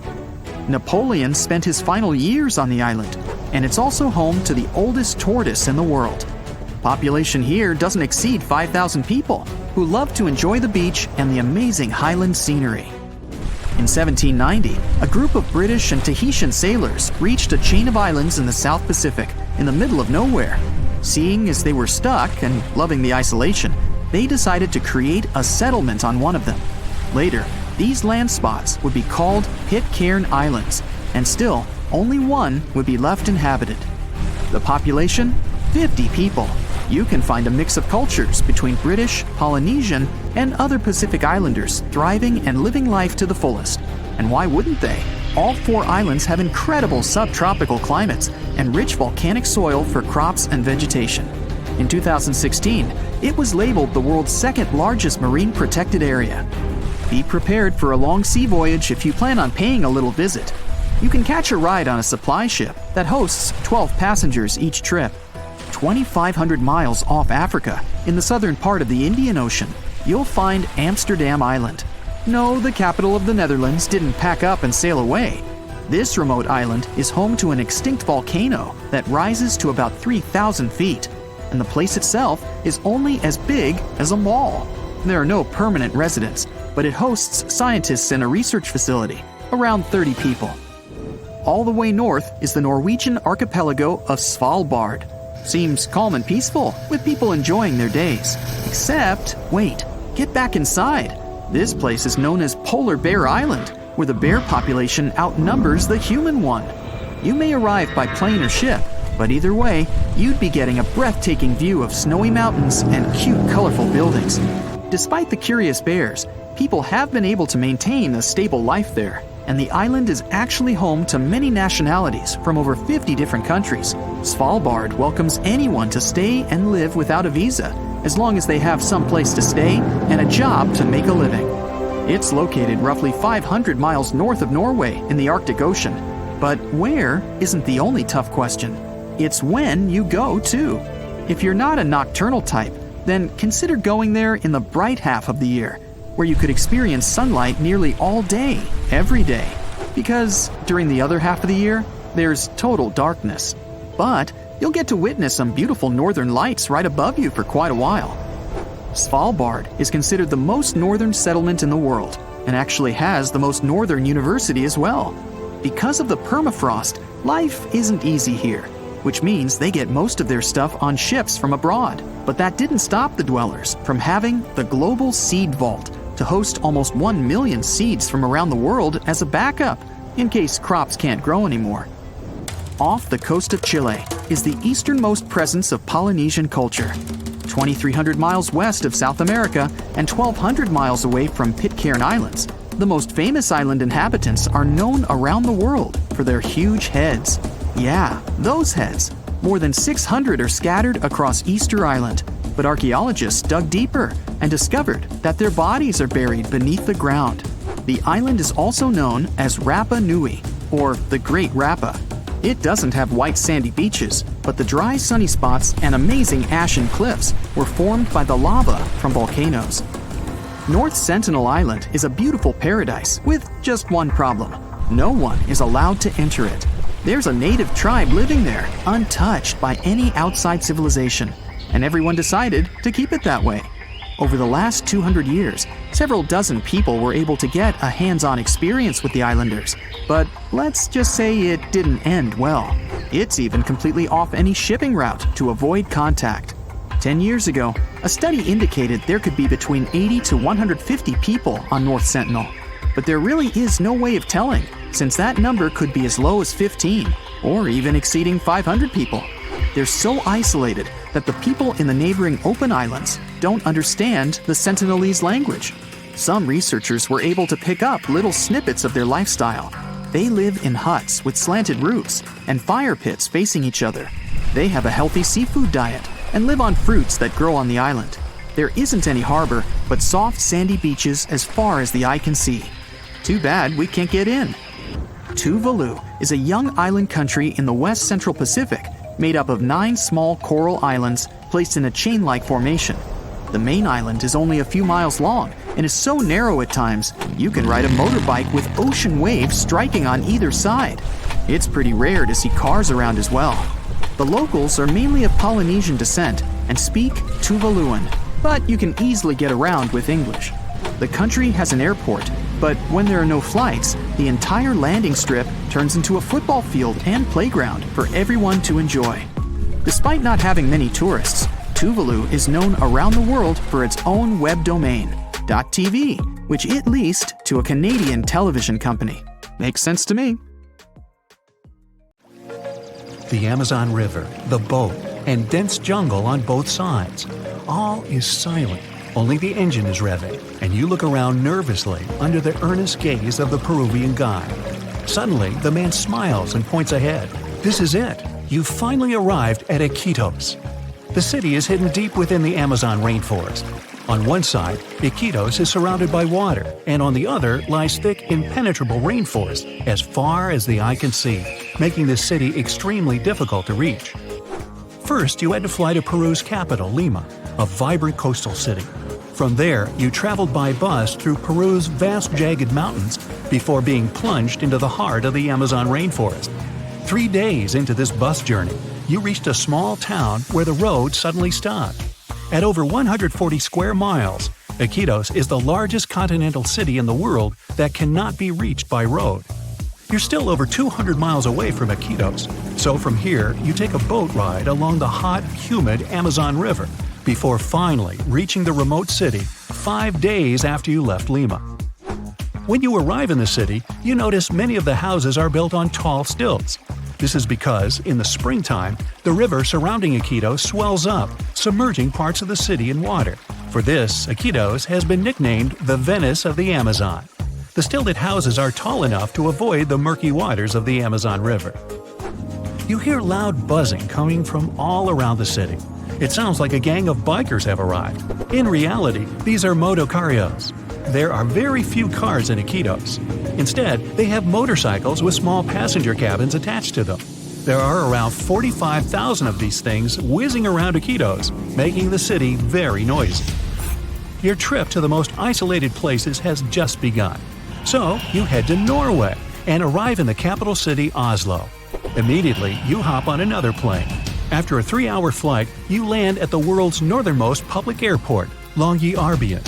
Napoleon spent his final years on the island, and it's also home to the oldest tortoise in the world. Population here doesn't exceed 5,000 people, who love to enjoy the beach and the amazing highland scenery. In 1790, a group of British and Tahitian sailors reached a chain of islands in the South Pacific, in the middle of nowhere. Seeing as they were stuck and loving the isolation, they decided to create a settlement on one of them. Later, these land spots would be called Pitcairn Islands, and still, only one would be left inhabited. The population? 50 people. You can find a mix of cultures between British, Polynesian, and other Pacific Islanders thriving and living life to the fullest. And why wouldn't they? All 4 islands have incredible subtropical climates and rich volcanic soil for crops and vegetation. In 2016, it was labeled the world's second largest marine protected area. Be prepared for a long sea voyage if you plan on paying a little visit. You can catch a ride on a supply ship that hosts 12 passengers each trip. 2,500 miles off Africa, in the southern part of the Indian Ocean, you'll find Amsterdam Island. No, the capital of the Netherlands didn't pack up and sail away. This remote island is home to an extinct volcano that rises to about 3,000 feet, and the place itself is only as big as a mall. There are no permanent residents, but it hosts scientists and a research facility, around 30 people. All the way north is the Norwegian archipelago of Svalbard. Seems calm and peaceful, with people enjoying their days. Except, wait, get back inside. This place is known as Polar Bear Island, where the bear population outnumbers the human one. You may arrive by plane or ship, but either way, you'd be getting a breathtaking view of snowy mountains and cute, colorful buildings. Despite the curious bears, people have been able to maintain a stable life there, and the island is actually home to many nationalities from over 50 different countries. Svalbard welcomes anyone to stay and live without a visa, as long as they have some place to stay and a job to make a living. It's located roughly 500 miles north of Norway in the Arctic Ocean. But where isn't the only tough question. It's when you go, too. If you're not a nocturnal type, then consider going there in the bright half of the year, where you could experience sunlight nearly all day, every day. Because during the other half of the year, there's total darkness. But you'll get to witness some beautiful northern lights right above you for quite a while. Svalbard is considered the most northern settlement in the world, and actually has the most northern university as well. Because of the permafrost, life isn't easy here, which means they get most of their stuff on ships from abroad. But that didn't stop the dwellers from having the global seed vault to host almost 1 million seeds from around the world as a backup, in case crops can't grow anymore. Off the coast of Chile is the easternmost presence of Polynesian culture. 2,300 miles west of South America and 1,200 miles away from Pitcairn Islands, the most famous island inhabitants are known around the world for their huge heads. Yeah, those heads. More than 600 are scattered across Easter Island, but archaeologists dug deeper and discovered that their bodies are buried beneath the ground. The island is also known as Rapa Nui, or the Great Rapa. It doesn't have white sandy beaches, but the dry sunny spots and amazing ashen cliffs were formed by the lava from volcanoes. North Sentinel Island is a beautiful paradise with just one problem. No one is allowed to enter it. There's a native tribe living there, untouched by any outside civilization, and everyone decided to keep it that way. Over the last 200 years, several dozen people were able to get a hands-on experience with the islanders, but let's just say it didn't end well. It's even completely off any shipping route to avoid contact. 10 years ago, a study indicated there could be between 80 to 150 people on North Sentinel, but there really is no way of telling, since that number could be as low as 15, or even exceeding 500 people. They're so isolated that the people in the neighboring open islands don't understand the Sentinelese language. Some researchers were able to pick up little snippets of their lifestyle. They live in huts with slanted roofs and fire pits facing each other. They have a healthy seafood diet and live on fruits that grow on the island. There isn't any harbor, but soft sandy beaches as far as the eye can see. Too bad we can't get in. Tuvalu is a young island country in the west central Pacific, made up of 9 small coral islands placed in a chain-like formation. The main island is only a few miles long and is so narrow at times, you can ride a motorbike with ocean waves striking on either side. It's pretty rare to see cars around as well. The locals are mainly of Polynesian descent and speak Tuvaluan, but you can easily get around with English. The country has an airport, but when there are no flights, the entire landing strip turns into a football field and playground for everyone to enjoy. Despite not having many tourists, Tuvalu is known around the world for its own web domain, .tv, which it leased to a Canadian television company. Makes sense to me. The Amazon River, the boat, and dense jungle on both sides. All is silent. Only the engine is revving, and you look around nervously under the earnest gaze of the Peruvian guide. Suddenly, the man smiles and points ahead. This is it. you finally arrived at Iquitos. The city is hidden deep within the Amazon rainforest. On one side, Iquitos is surrounded by water, and on the other lies thick, impenetrable rainforest as far as the eye can see, making this city extremely difficult to reach. First, you had to fly to Peru's capital, Lima, a vibrant coastal city. From there, you traveled by bus through Peru's vast jagged mountains before being plunged into the heart of the Amazon rainforest. 3 days into this bus journey, you reached a small town where the road suddenly stopped. At over 140 square miles, Iquitos is the largest continental city in the world that cannot be reached by road. You're still over 200 miles away from Iquitos, so from here you take a boat ride along the hot, humid Amazon River before finally reaching the remote city 5 days after you left Lima. When you arrive in the city, you notice many of the houses are built on tall stilts. This is because, in the springtime, the river surrounding Iquitos swells up, submerging parts of the city in water. For this, Iquitos has been nicknamed the Venice of the Amazon. The stilted houses are tall enough to avoid the murky waters of the Amazon River. You hear loud buzzing coming from all around the city. It sounds like a gang of bikers have arrived. In reality, these are motocarrios. There are very few cars in Iquitos. Instead, they have motorcycles with small passenger cabins attached to them. There are around 45,000 of these things whizzing around Iquitos, making the city very noisy. Your trip to the most isolated places has just begun. So, you head to Norway and arrive in the capital city Oslo. Immediately, you hop on another plane. After a 3-hour flight, you land at the world's northernmost public airport, Longyearbyen.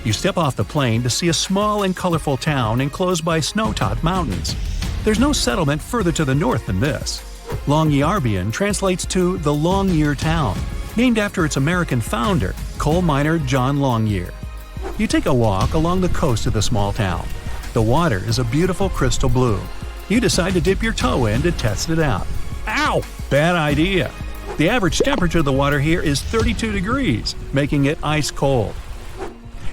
You step off the plane to see a small and colorful town enclosed by snow-topped mountains. There's no settlement further to the north than this. Longyearbyen translates to the Long Year Town, named after its American founder, coal miner John Longyear. You take a walk along the coast of the small town. The water is a beautiful crystal blue. You decide to dip your toe in to test it out. Ow! Bad idea. The average temperature of the water here is 32 degrees, making it ice cold.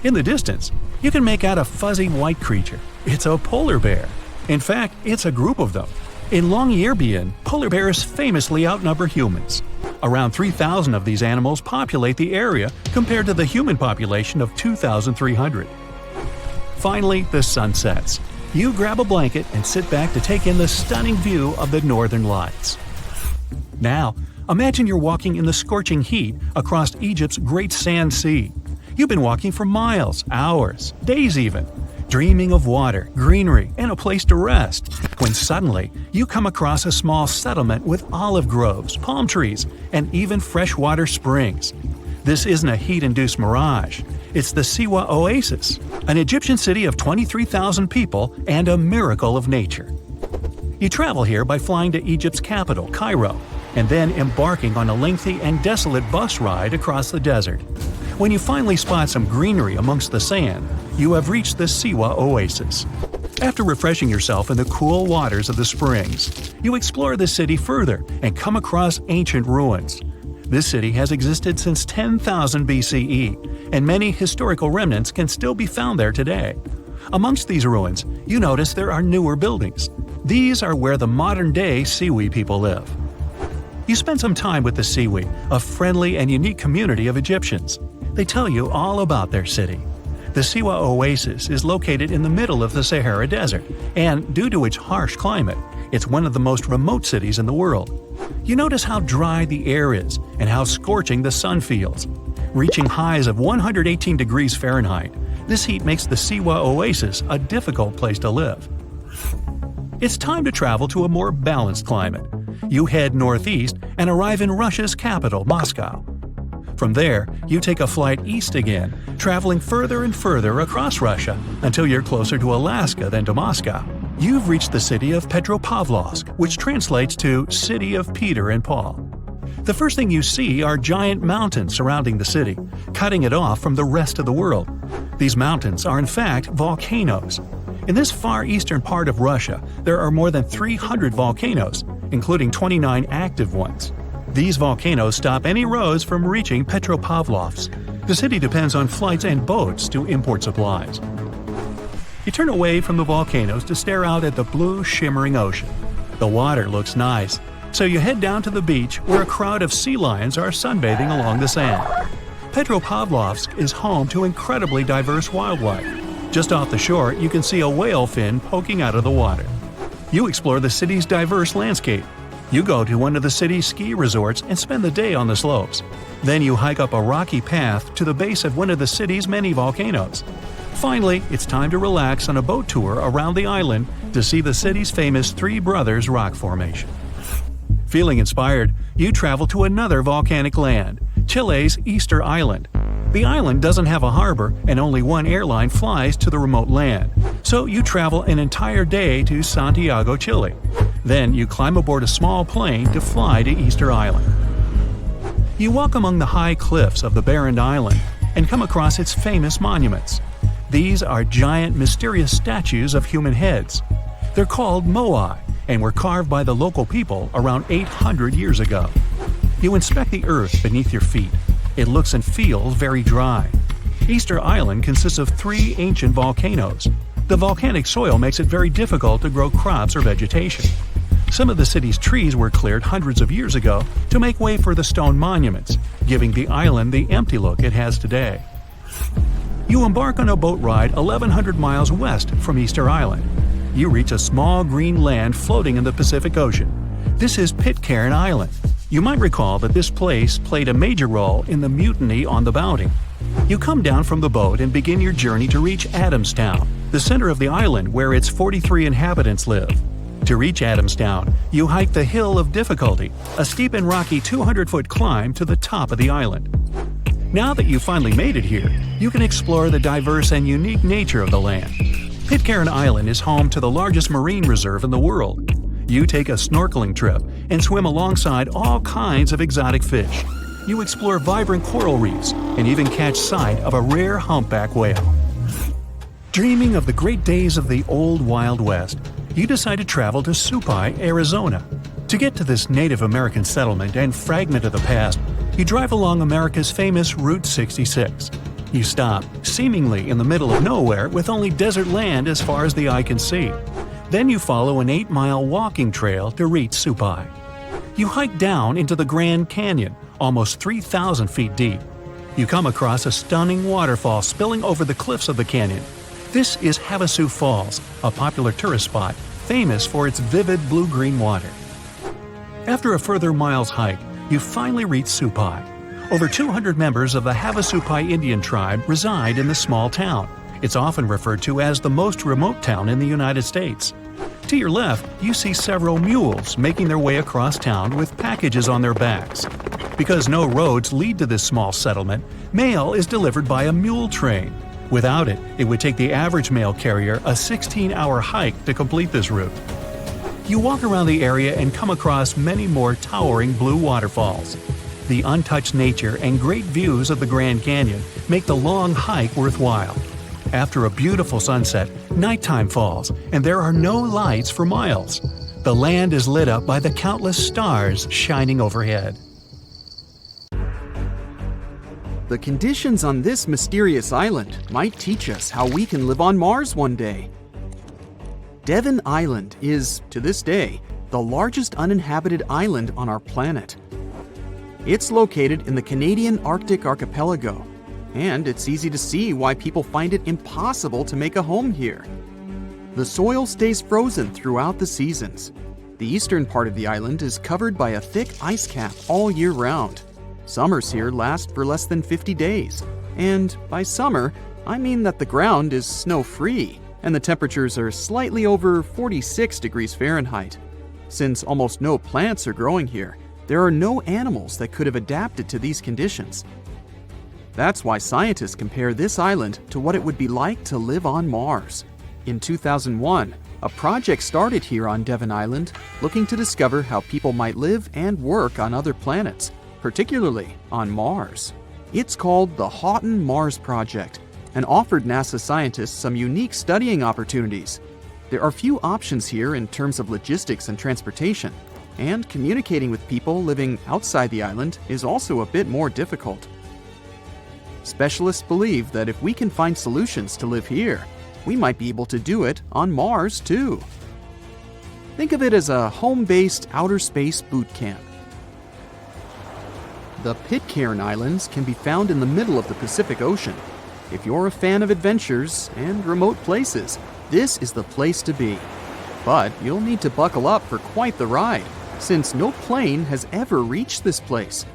In the distance, you can make out a fuzzy white creature. It's a polar bear. In fact, it's a group of them. In Longyearbyen, polar bears famously outnumber humans. Around 3,000 of these animals populate the area compared to the human population of 2,300. Finally, the sun sets. You grab a blanket and sit back to take in the stunning view of the northern lights. Now, imagine you're walking in the scorching heat across Egypt's Great Sand Sea. You've been walking for miles, hours, days even, dreaming of water, greenery, and a place to rest, when suddenly you come across a small settlement with olive groves, palm trees, and even freshwater springs. This isn't a heat-induced mirage. It's the Siwa Oasis, an Egyptian city of 23,000 people and a miracle of nature. You travel here by flying to Egypt's capital, Cairo, and then embarking on a lengthy and desolate bus ride across the desert. When you finally spot some greenery amongst the sand, you have reached the Siwa Oasis. After refreshing yourself in the cool waters of the springs, you explore the city further and come across ancient ruins. This city has existed since 10,000 BCE, and many historical remnants can still be found there today. Amongst these ruins, you notice there are newer buildings. These are where the modern-day Siwi people live. You spend some time with the Siwi, a friendly and unique community of Egyptians. They tell you all about their city. The Siwa Oasis is located in the middle of the Sahara Desert, and due to its harsh climate, it's one of the most remote cities in the world. You notice how dry the air is and how scorching the sun feels. Reaching highs of 118 degrees Fahrenheit, this heat makes the Siwa Oasis a difficult place to live. It's time to travel to a more balanced climate. You head northeast and arrive in Russia's capital, Moscow. From there, you take a flight east again, traveling further and further across Russia until you're closer to Alaska than to Moscow. You've reached the city of Petropavlovsk, which translates to City of Peter and Paul. The first thing you see are giant mountains surrounding the city, cutting it off from the rest of the world. These mountains are in fact volcanoes. In this far eastern part of Russia, there are more than 300 volcanoes, including 29 active ones. These volcanoes stop any roads from reaching Petropavlovsk. The city depends on flights and boats to import supplies. You turn away from the volcanoes to stare out at the blue, shimmering ocean. The water looks nice. So you head down to the beach where a crowd of sea lions are sunbathing along the sand. Petropavlovsk is home to incredibly diverse wildlife. Just off the shore, you can see a whale fin poking out of the water. You explore the city's diverse landscape. You go to one of the city's ski resorts and spend the day on the slopes. Then you hike up a rocky path to the base of one of the city's many volcanoes. Finally, it's time to relax on a boat tour around the island to see the city's famous Three Brothers rock formation. Feeling inspired, you travel to another volcanic land, Chile's Easter Island. The island doesn't have a harbor and only one airline flies to the remote land, so you travel an entire day to Santiago, Chile. Then you climb aboard a small plane to fly to Easter Island. You walk among the high cliffs of the barren island and come across its famous monuments. These are giant, mysterious statues of human heads. They're called moai and were carved by the local people around 800 years ago. You inspect the earth beneath your feet. It looks and feels very dry. Easter Island consists of 3 ancient volcanoes. The volcanic soil makes it very difficult to grow crops or vegetation. Some of the city's trees were cleared hundreds of years ago to make way for the stone monuments, giving the island the empty look it has today. You embark on a boat ride 1,100 miles west from Easter Island. You reach a small green land floating in the Pacific Ocean. This is Pitcairn Island. You might recall that this place played a major role in the mutiny on the Bounty. You come down from the boat and begin your journey to reach Adamstown, the center of the island where its 43 inhabitants live. To reach Adamstown, you hike the Hill of Difficulty, a steep and rocky 200-foot climb to the top of the island. Now that you've finally made it here, you can explore the diverse and unique nature of the land. Pitcairn Island is home to the largest marine reserve in the world. You take a snorkeling trip and swim alongside all kinds of exotic fish. You explore vibrant coral reefs and even catch sight of a rare humpback whale. Dreaming of the great days of the old Wild West, you decide to travel to Supai, Arizona. To get to this Native American settlement and fragment of the past, you drive along America's famous Route 66. You stop, seemingly in the middle of nowhere with only desert land as far as the eye can see. Then you follow an 8-mile walking trail to reach Supai. You hike down into the Grand Canyon, almost 3,000 feet deep. You come across a stunning waterfall spilling over the cliffs of the canyon. This is Havasu Falls, a popular tourist spot famous for its vivid blue-green water. After a further mile's hike, you finally reach Supai. Over 200 members of the Havasupai Indian tribe reside in the small town. It's often referred to as the most remote town in the United States. To your left, you see several mules making their way across town with packages on their backs. Because no roads lead to this small settlement, mail is delivered by a mule train. Without it, it would take the average mail carrier a 16-hour hike to complete this route. You walk around the area and come across many more towering blue waterfalls. The untouched nature and great views of the Grand Canyon make the long hike worthwhile. After a beautiful sunset, nighttime falls, and there are no lights for miles. The land is lit up by the countless stars shining overhead. The conditions on this mysterious island might teach us how we can live on Mars one day. Devon Island is, to this day, the largest uninhabited island on our planet. It's located in the Canadian Arctic archipelago, and it's easy to see why people find it impossible to make a home here. The soil stays frozen throughout the seasons. The eastern part of the island is covered by a thick ice cap all year round. Summers here last for less than 50 days, and by summer, I mean that the ground is snow-free and the temperatures are slightly over 46 degrees Fahrenheit. Since almost no plants are growing here, there are no animals that could have adapted to these conditions. That's why scientists compare this island to what it would be like to live on Mars. In 2001, a project started here on Devon Island looking to discover how people might live and work on other planets, particularly on Mars. It's called the Houghton Mars Project and offered NASA scientists some unique studying opportunities. There are few options here in terms of logistics and transportation, and communicating with people living outside the island is also a bit more difficult. Specialists believe that if we can find solutions to live here, we might be able to do it on Mars too. Think of it as a home-based outer space boot camp. The Pitcairn Islands can be found in the middle of the Pacific Ocean. If you're a fan of adventures and remote places, this is the place to be. But you'll need to buckle up for quite the ride, since no plane has ever reached this place.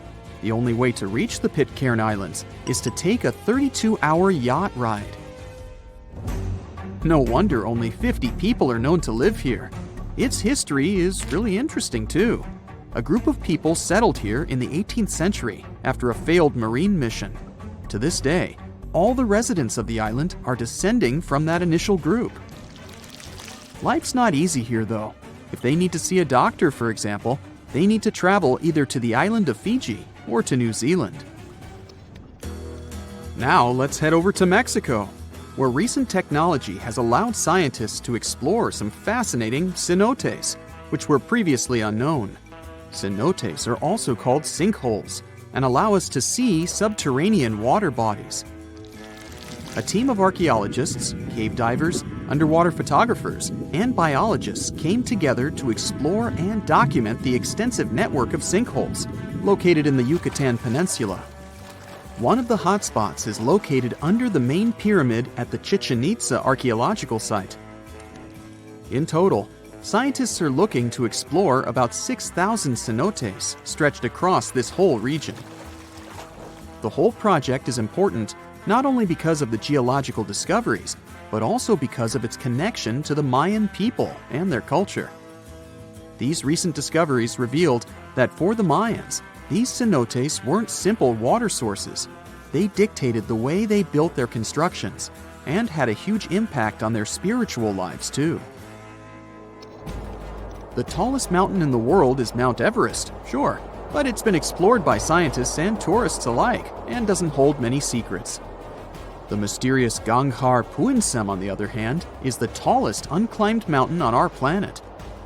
The only way to reach the Pitcairn Islands is to take a 32-hour yacht ride. No wonder only 50 people are known to live here. Its history is really interesting too. A group of people settled here in the 18th century after a failed marine mission. To this day, all the residents of the island are descending from that initial group. Life's not easy here though. If they need to see a doctor, for example, they need to travel either to the island of Fiji or to New Zealand. Now let's head over to Mexico, where recent technology has allowed scientists to explore some fascinating cenotes, which were previously unknown. Cenotes are also called sinkholes and allow us to see subterranean water bodies. A team of archaeologists, cave divers, underwater photographers, and biologists came together to explore and document the extensive network of sinkholes located in the Yucatan Peninsula. One of the hotspots is located under the main pyramid at the Chichen Itza archaeological site. In total, scientists are looking to explore about 6,000 cenotes stretched across this whole region. The whole project is important not only because of the geological discoveries, but also because of its connection to the Mayan people and their culture. These recent discoveries revealed that for the Mayans, these cenotes weren't simple water sources. They dictated the way they built their constructions and had a huge impact on their spiritual lives too. The tallest mountain in the world is Mount Everest, sure, but it's been explored by scientists and tourists alike and doesn't hold many secrets. The mysterious Gangkhar Puensum, on the other hand, is the tallest unclimbed mountain on our planet.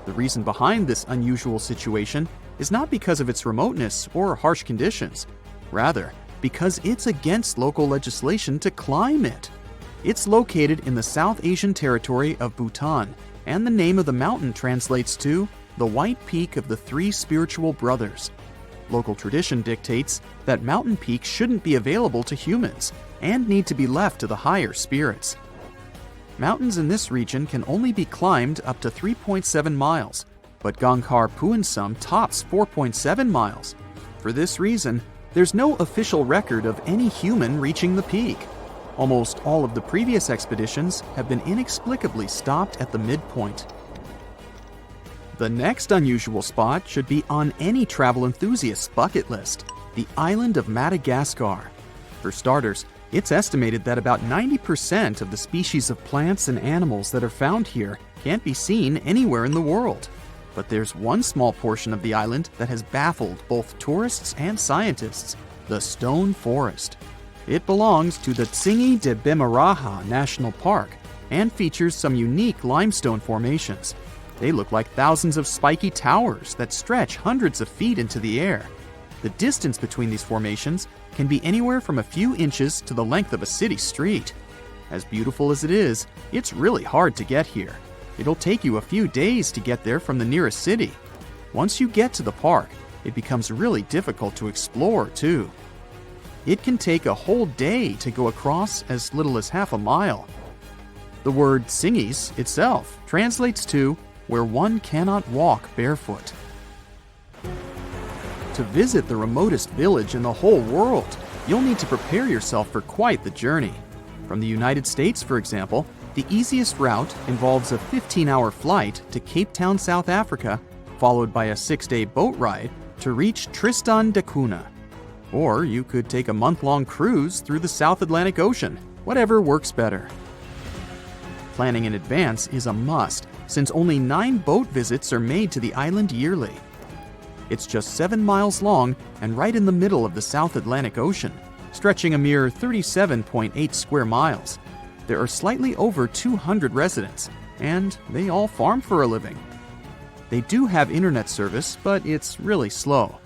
The reason behind this unusual situation is not because of its remoteness or harsh conditions. Rather, because it's against local legislation to climb it. It's located in the South Asian territory of Bhutan, and the name of the mountain translates to the White Peak of the Three Spiritual Brothers. Local tradition dictates that mountain peaks shouldn't be available to humans and need to be left to the higher spirits. Mountains in this region can only be climbed up to 3.7 miles, but Gangkhar Puensum tops 4.7 miles. For this reason, there's no official record of any human reaching the peak. Almost all of the previous expeditions have been inexplicably stopped at the midpoint. The next unusual spot should be on any travel enthusiast's bucket list, the island of Madagascar. For starters, it's estimated that about 90% of the species of plants and animals that are found here can't be seen anywhere in the world. But there's one small portion of the island that has baffled both tourists and scientists, the Stone Forest. It belongs to the Tsingy de Bemaraha National Park and features some unique limestone formations. They look like thousands of spiky towers that stretch hundreds of feet into the air. The distance between these formations can be anywhere from a few inches to the length of a city street. As beautiful as it is, it's really hard to get here. It'll take you a few days to get there from the nearest city. Once you get to the park, it becomes really difficult to explore too. It can take a whole day to go across as little as half a mile. The word Tsingys itself translates to where one cannot walk barefoot. To visit the remotest village in the whole world, you'll need to prepare yourself for quite the journey. From the United States, for example, the easiest route involves a 15-hour flight to Cape Town, South Africa, followed by a 6-day boat ride to reach Tristan da Cunha. Or you could take a month-long cruise through the South Atlantic Ocean, whatever works better. Planning in advance is a must, since only 9 boat visits are made to the island yearly. It's just 7 miles long and right in the middle of the South Atlantic Ocean, stretching a mere 37.8 square miles. There are slightly over 200 residents, and they all farm for a living. They do have internet service, but it's really slow.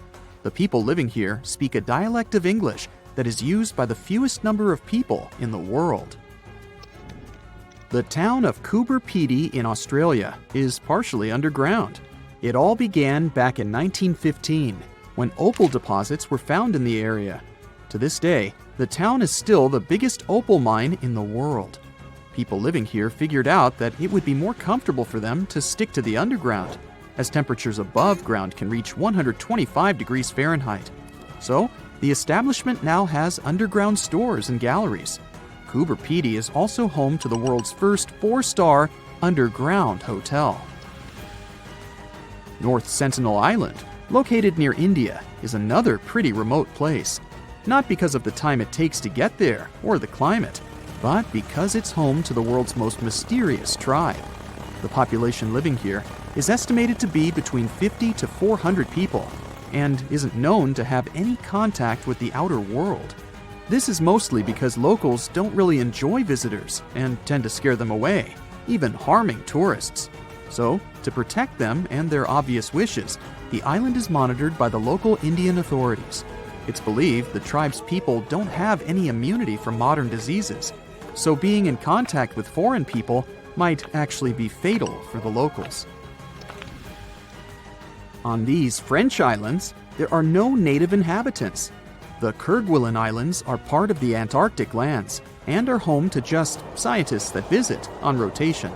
The people living here speak a dialect of English that is used by the fewest number of people in the world. The town of Coober Pedy in Australia is partially underground. It all began back in 1915 when opal deposits were found in the area. To this day, the town is still the biggest opal mine in the world. People living here figured out that it would be more comfortable for them to stick to the underground, as temperatures above ground can reach 125 degrees Fahrenheit. So, the establishment now has underground stores and galleries. Coober Pedy is also home to the world's first 4-star underground hotel. North Sentinel Island, located near India, is another pretty remote place. Not because of the time it takes to get there or the climate, but because it's home to the world's most mysterious tribe. The population living here is estimated to be between 50 to 400 people and isn't known to have any contact with the outer world. This is mostly because locals don't really enjoy visitors and tend to scare them away, even harming tourists. So, to protect them and their obvious wishes, the island is monitored by the local Indian authorities. It's believed the tribe's people don't have any immunity from modern diseases, so being in contact with foreign people might actually be fatal for the locals. On these French islands, there are no native inhabitants. The Kerguelen Islands are part of the Antarctic lands and are home to just scientists that visit on rotation.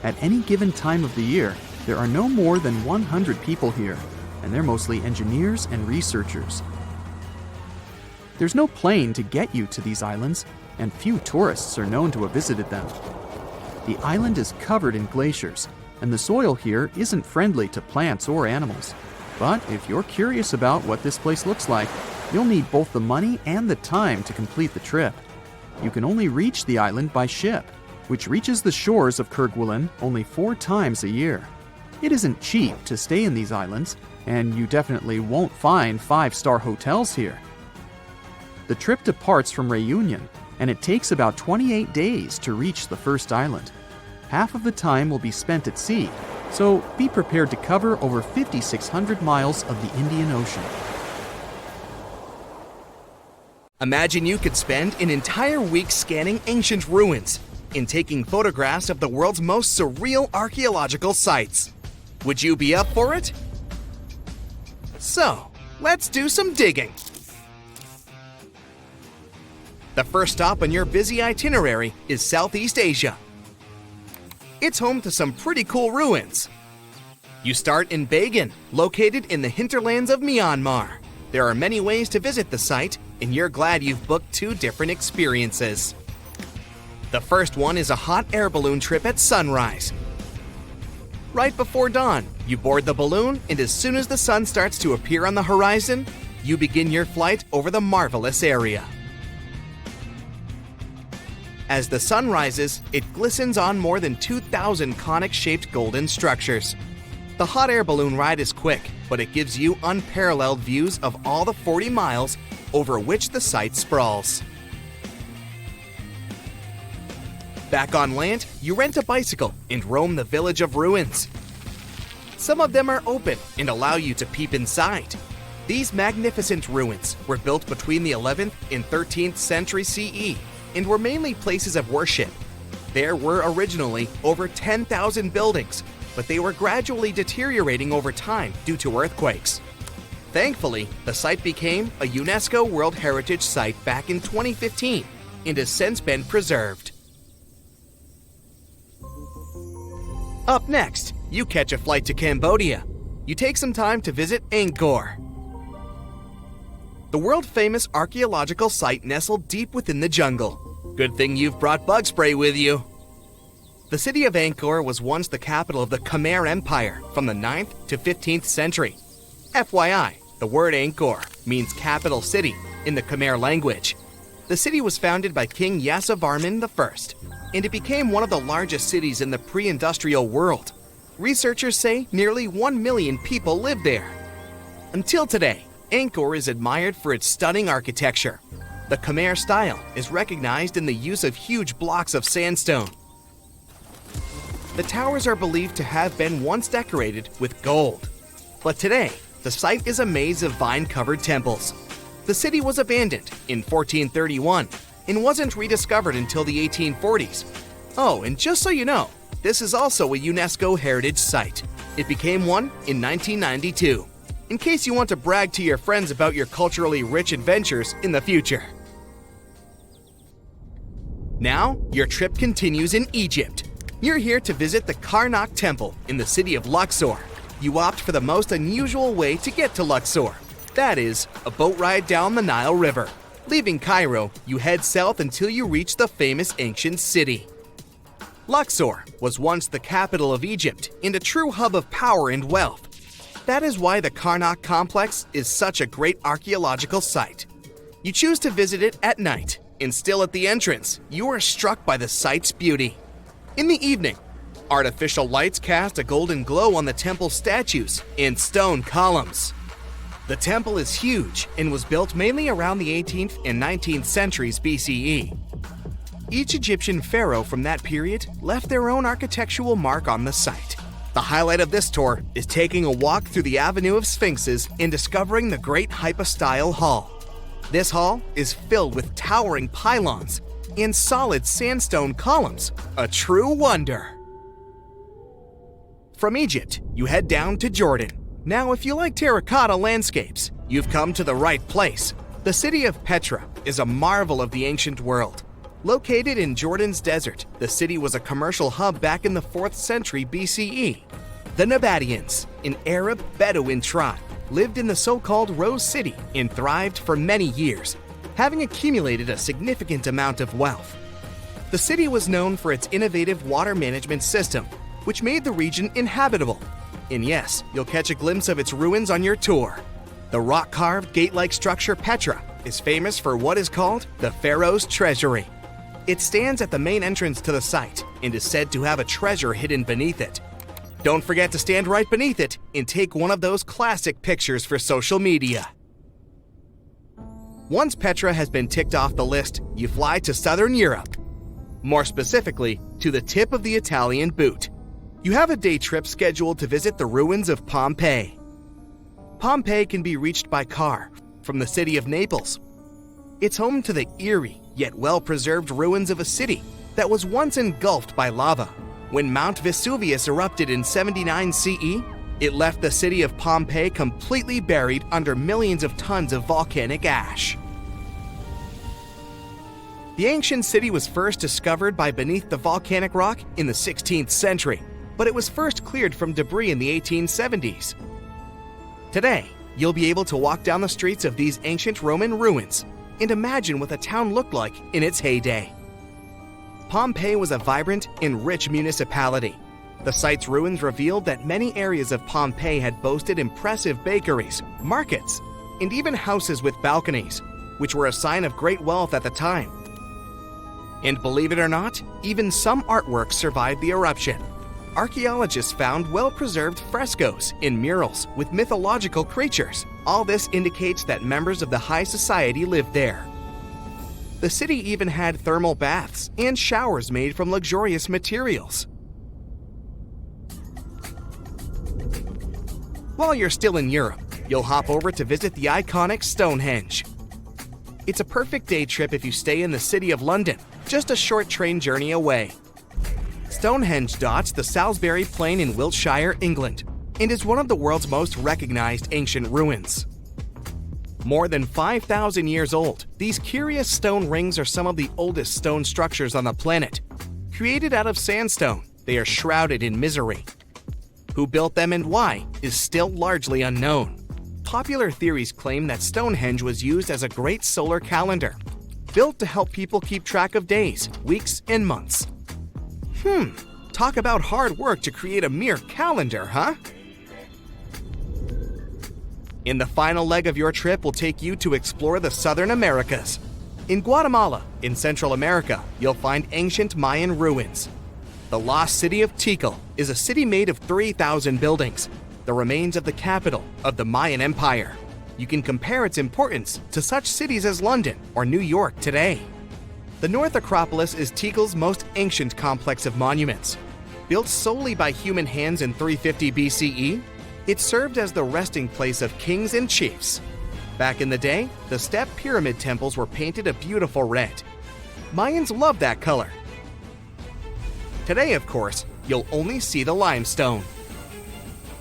At any given time of the year, there are no more than 100 people here, and they're mostly engineers and researchers. There's no plane to get you to these islands, and few tourists are known to have visited them. The island is covered in glaciers, and the soil here isn't friendly to plants or animals. But if you're curious about what this place looks like, you'll need both the money and the time to complete the trip. You can only reach the island by ship, which reaches the shores of Kerguelen only 4 times a year. It isn't cheap to stay in these islands, and you definitely won't find 5-star hotels here. The trip departs from Réunion, and it takes about 28 days to reach the first island. Half of the time will be spent at sea, so be prepared to cover over 5,600 miles of the Indian Ocean. Imagine you could spend an entire week scanning ancient ruins and taking photographs of the world's most surreal archaeological sites. Would you be up for it? So, let's do some digging. The first stop on your busy itinerary is Southeast Asia. It's home to some pretty cool ruins. You start in Bagan, located in the hinterlands of Myanmar. There are many ways to visit the site, and you're glad you've booked 2 different experiences. The first one is a hot air balloon trip at sunrise. Right before dawn, you board the balloon, and as soon as the sun starts to appear on the horizon, you begin your flight over the marvelous area. As the sun rises, it glistens on more than 2,000 conic-shaped golden structures. The hot air balloon ride is quick, but it gives you unparalleled views of all the 40 miles over which the site sprawls. Back on land, you rent a bicycle and roam the village of ruins. Some of them are open and allow you to peep inside. These magnificent ruins were built between the 11th and 13th century CE and were mainly places of worship. There were originally over 10,000 buildings, but they were gradually deteriorating over time due to earthquakes. Thankfully, the site became a UNESCO World Heritage Site back in 2015 and has since been preserved. Up next, you catch a flight to Cambodia. You take some time to visit Angkor, the world-famous archaeological site nestled deep within the jungle. Good thing you've brought bug spray with you. The city of Angkor was once the capital of the Khmer Empire from the 9th to 15th century. FYI, the word Angkor means capital city in the Khmer language. The city was founded by King Yasovarman I, and it became one of the largest cities in the pre-industrial world. Researchers say nearly 1 million people live there. Until today, Angkor is admired for its stunning architecture. The Khmer style is recognized in the use of huge blocks of sandstone. The towers are believed to have been once decorated with gold. But today, the site is a maze of vine-covered temples. The city was abandoned in 1431 and wasn't rediscovered until the 1840s. Oh, and just so you know, this is also a UNESCO Heritage Site. It became one in 1992, in case you want to brag to your friends about your culturally rich adventures in the future. Now, your trip continues in Egypt. You're here to visit the Karnak Temple in the city of Luxor. You opt for the most unusual way to get to Luxor. That is, a boat ride down the Nile River. Leaving Cairo, you head south until you reach the famous ancient city. Luxor was once the capital of Egypt and a true hub of power and wealth. That is why the Karnak complex is such a great archaeological site. You choose to visit it at night, and still at the entrance, you are struck by the site's beauty. In the evening, artificial lights cast a golden glow on the temple statues and stone columns. The temple is huge and was built mainly around the 18th and 19th centuries BCE. Each Egyptian pharaoh from that period left their own architectural mark on the site. The highlight of this tour is taking a walk through the Avenue of Sphinxes and discovering the Great Hypostyle Hall. This hall is filled with towering pylons and solid sandstone columns, a true wonder. From Egypt, you head down to Jordan. Now, if you like terracotta landscapes, you've come to the right place. The city of Petra is a marvel of the ancient world. Located in Jordan's desert, the city was a commercial hub back in the 4th century BCE. The Nabateans, an Arab Bedouin tribe, lived in the so-called Rose City and thrived for many years, having accumulated a significant amount of wealth. The city was known for its innovative water management system, which made the region inhabitable. And yes, you'll catch a glimpse of its ruins on your tour. The rock-carved gate-like structure Petra is famous for what is called the Pharaoh's Treasury. It stands at the main entrance to the site and is said to have a treasure hidden beneath it. Don't forget to stand right beneath it and take one of those classic pictures for social media. Once Petra has been ticked off the list, you fly to southern Europe. More specifically, to the tip of the Italian boot. You have a day trip scheduled to visit the ruins of Pompeii. Pompeii can be reached by car from the city of Naples. It's home to the eerie yet well-preserved ruins of a city that was once engulfed by lava. When Mount Vesuvius erupted in 79 CE, it left the city of Pompeii completely buried under millions of tons of volcanic ash. The ancient city was first discovered by beneath the volcanic rock in the 16th century, but it was first cleared from debris in the 1870s. Today, you'll be able to walk down the streets of these ancient Roman ruins and imagine what the town looked like in its heyday. Pompeii was a vibrant and rich municipality. The site's ruins revealed that many areas of Pompeii had boasted impressive bakeries, markets, and even houses with balconies, which were a sign of great wealth at the time. And believe it or not, even some artworks survived the eruption. Archaeologists found well-preserved frescoes and murals with mythological creatures. All this indicates that members of the high society lived there. The city even had thermal baths and showers made from luxurious materials. While you're still in Europe, you'll hop over to visit the iconic Stonehenge. It's a perfect day trip if you stay in the city of London, just a short train journey away. Stonehenge dots the Salisbury Plain in Wiltshire, England, and is one of the world's most recognized ancient ruins. More than 5,000 years old, these curious stone rings are some of the oldest stone structures on the planet. Created out of sandstone, they are shrouded in misery. Who built them and why is still largely unknown. Popular theories claim that Stonehenge was used as a great solar calendar, built to help people keep track of days, weeks, and months. Talk about hard work to create a mere calendar, huh? In the final leg of your trip will take you to explore the Southern Americas. In Guatemala, in Central America, you'll find ancient Mayan ruins. The lost city of Tikal is a city made of 3,000 buildings, the remains of the capital of the Mayan Empire. You can compare its importance to such cities as London or New York today. The North Acropolis is Tikal's most ancient complex of monuments. Built solely by human hands in 350 BCE, it served as the resting place of kings and chiefs. Back in the day, the step pyramid temples were painted a beautiful red. Mayans loved that color. Today, of course, you'll only see the limestone.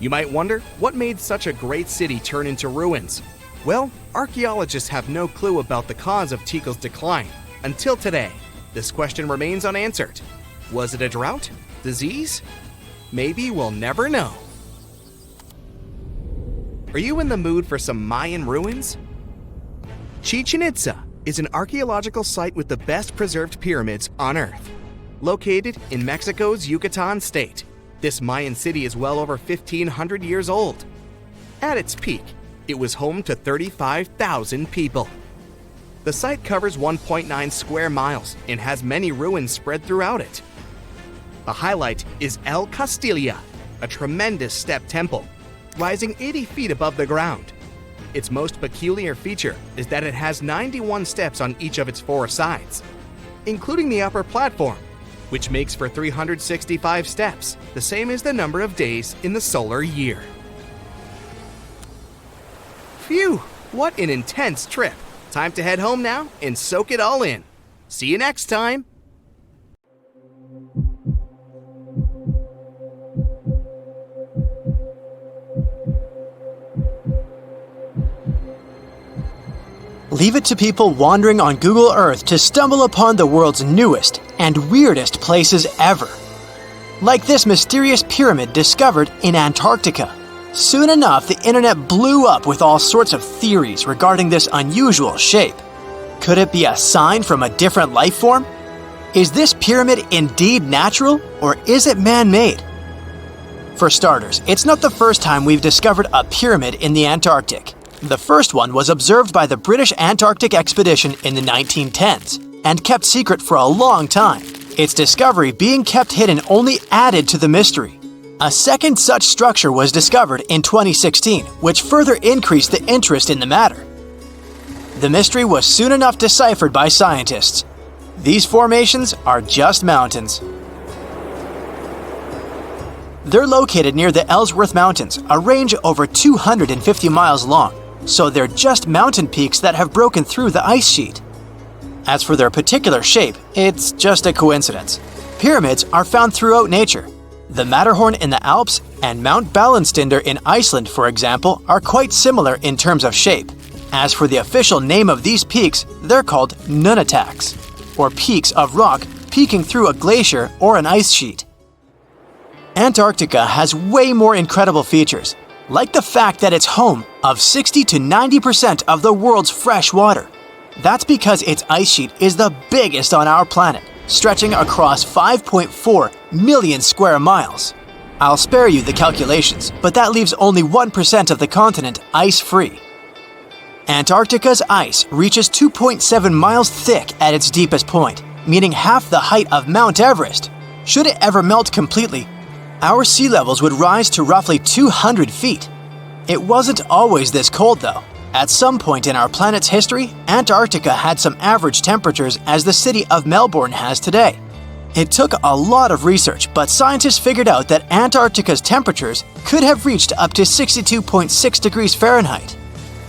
You might wonder what made such a great city turn into ruins. Well, archaeologists have no clue about the cause of Tikil's decline. Until today, this question remains unanswered. Was it a drought? Disease? Maybe we'll never know. Are you in the mood for some Mayan ruins? Chichen Itza is an archaeological site with the best preserved pyramids on Earth. Located in Mexico's Yucatan state, this Mayan city is well over 1,500 years old. At its peak, it was home to 35,000 people. The site covers 1.9 square miles and has many ruins spread throughout it. The highlight is El Castilla, a tremendous step temple, rising 80 feet above the ground. Its most peculiar feature is that it has 91 steps on each of its 4 sides, including the upper platform, which makes for 365 steps, the same as the number of days in the solar year. Phew, what an intense trip. Time to head home now and soak it all in. See you next time. Leave it to people wandering on Google Earth to stumble upon the world's newest and weirdest places ever. Like this mysterious pyramid discovered in Antarctica. Soon enough, the internet blew up with all sorts of theories regarding this unusual shape. Could it be a sign from a different life form? Is this pyramid indeed natural, or is it man-made? For starters, it's not the first time we've discovered a pyramid in the Antarctic. The first one was observed by the British Antarctic expedition in the 1910s and kept secret for a long time. Its discovery being kept hidden only added to the mystery. A second such structure was discovered in 2016, which further increased the interest in the matter. The mystery was soon enough deciphered by scientists. These formations are just mountains. They're located near the Ellsworth Mountains, a range over 250 miles long, so they're just mountain peaks that have broken through the ice sheet. As for their particular shape, it's just a coincidence. Pyramids are found throughout nature. The Matterhorn in the Alps and Mount Ballenstinder in Iceland, for example, are quite similar in terms of shape. As for the official name of these peaks, they're called nunataks, or peaks of rock peeking through a glacier or an ice sheet. Antarctica has way more incredible features, like the fact that it's home of 60 to 90% of the world's fresh water. That's because its ice sheet is the biggest on our planet, stretching across 5.4 million square miles. I'll spare you the calculations, but that leaves only 1% of the continent ice-free. Antarctica's ice reaches 2.7 miles thick at its deepest point, meaning half the height of Mount Everest. Should it ever melt completely, our sea levels would rise to roughly 200 feet. It wasn't always this cold, though. At some point in our planet's history, Antarctica had some average temperatures as the city of Melbourne has today. It took a lot of research, but scientists figured out that Antarctica's temperatures could have reached up to 62.6 degrees Fahrenheit.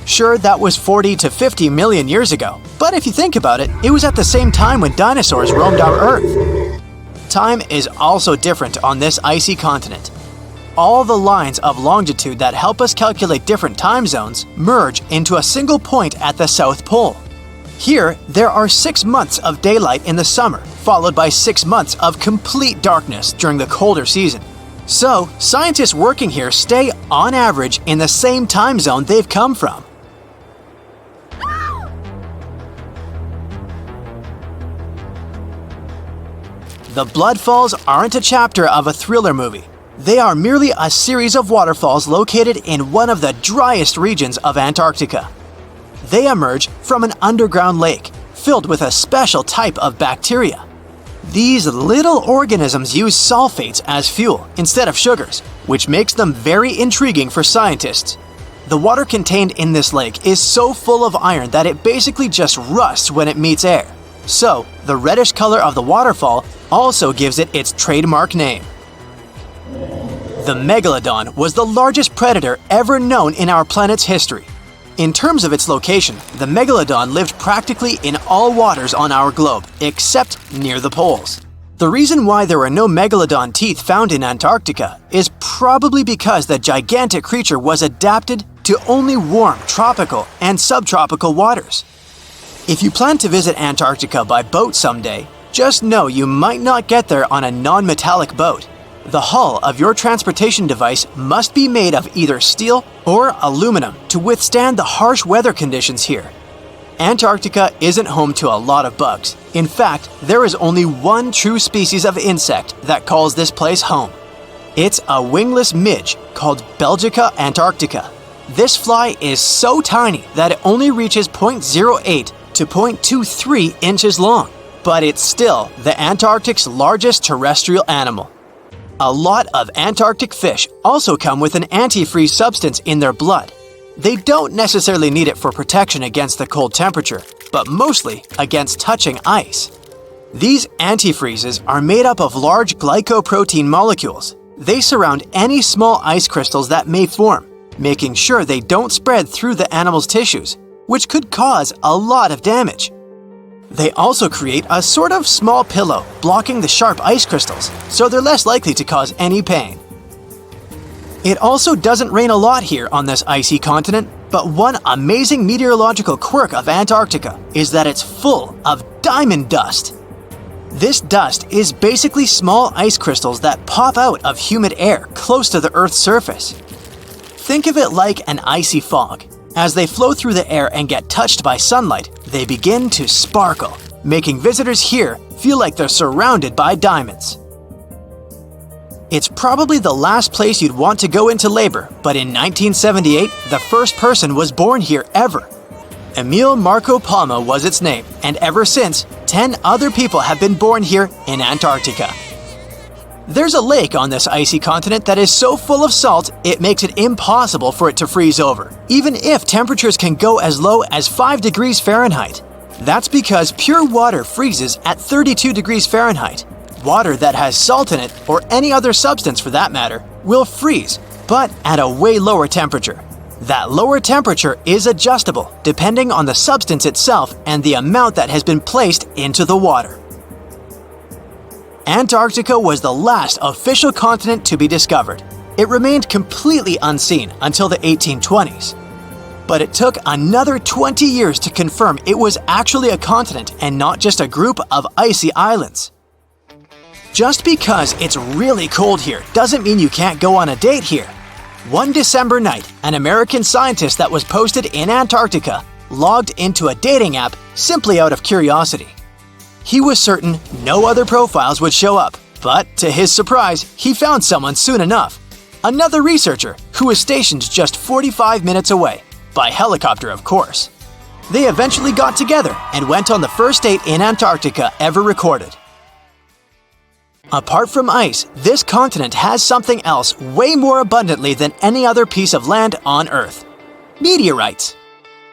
Sure, that was 40 to 50 million years ago, but if you think about it, it was at the same time when dinosaurs roamed our Earth. Time is also different on this icy continent. All the lines of longitude that help us calculate different time zones merge into a single point at the South Pole. Here, there are 6 months of daylight in the summer, followed by 6 months of complete darkness during the colder season. So, scientists working here stay, on average, in the same time zone they've come from. The Blood Falls aren't a chapter of a thriller movie. They are merely a series of waterfalls located in one of the driest regions of Antarctica. They emerge from an underground lake filled with a special type of bacteria. These little organisms use sulfates as fuel instead of sugars, which makes them very intriguing for scientists. The water contained in this lake is so full of iron that it basically just rusts when it meets air. So, the reddish color of the waterfall also gives it its trademark name. The megalodon was the largest predator ever known in our planet's history. In terms of its location, the megalodon lived practically in all waters on our globe, except near the poles. The reason why there are no megalodon teeth found in Antarctica is probably because the gigantic creature was adapted to only warm tropical and subtropical waters. If you plan to visit Antarctica by boat someday, just know you might not get there on a non-metallic boat. The hull of your transportation device must be made of either steel or aluminum to withstand the harsh weather conditions here. Antarctica isn't home to a lot of bugs. In fact, there is only one true species of insect that calls this place home. It's a wingless midge called Belgica antarctica. This fly is so tiny that it only reaches 0.08 to 0.23 inches long, but it's still the Antarctic's largest terrestrial animal. A lot of Antarctic fish also come with an antifreeze substance in their blood. They don't necessarily need it for protection against the cold temperature, but mostly against touching ice. These antifreezes are made up of large glycoprotein molecules. They surround any small ice crystals that may form, making sure they don't spread through the animal's tissues, which could cause a lot of damage. They also create a sort of small pillow blocking the sharp ice crystals, so they're less likely to cause any pain. It also doesn't rain a lot here on this icy continent, but one amazing meteorological quirk of Antarctica is that it's full of diamond dust. This dust is basically small ice crystals that pop out of humid air close to the Earth's surface. Think of it like an icy fog. As they flow through the air and get touched by sunlight, they begin to sparkle, making visitors here feel like they're surrounded by diamonds. It's probably the last place you'd want to go into labor, but in 1978, the first person was born here ever. Emil Marco Palma was its name, and ever since, 10 other people have been born here in Antarctica. There's a lake on this icy continent that is so full of salt, it makes it impossible for it to freeze over, even if temperatures can go as low as 5 degrees Fahrenheit. That's because pure water freezes at 32 degrees Fahrenheit. Water that has salt in it, or any other substance for that matter, will freeze, but at a way lower temperature. That lower temperature is adjustable depending on the substance itself and the amount that has been placed into the water. Antarctica was the last official continent to be discovered. It remained completely unseen until the 1820s. But it took another 20 years to confirm it was actually a continent and not just a group of icy islands. Just because it's really cold here doesn't mean you can't go on a date here. One December night, an American scientist that was posted in Antarctica logged into a dating app simply out of curiosity. He was certain no other profiles would show up, but to his surprise, he found someone soon enough. Another researcher who was stationed just 45 minutes away, by helicopter of course. They eventually got together and went on the first date in Antarctica ever recorded. Apart from ice, this continent has something else way more abundantly than any other piece of land on Earth: meteorites.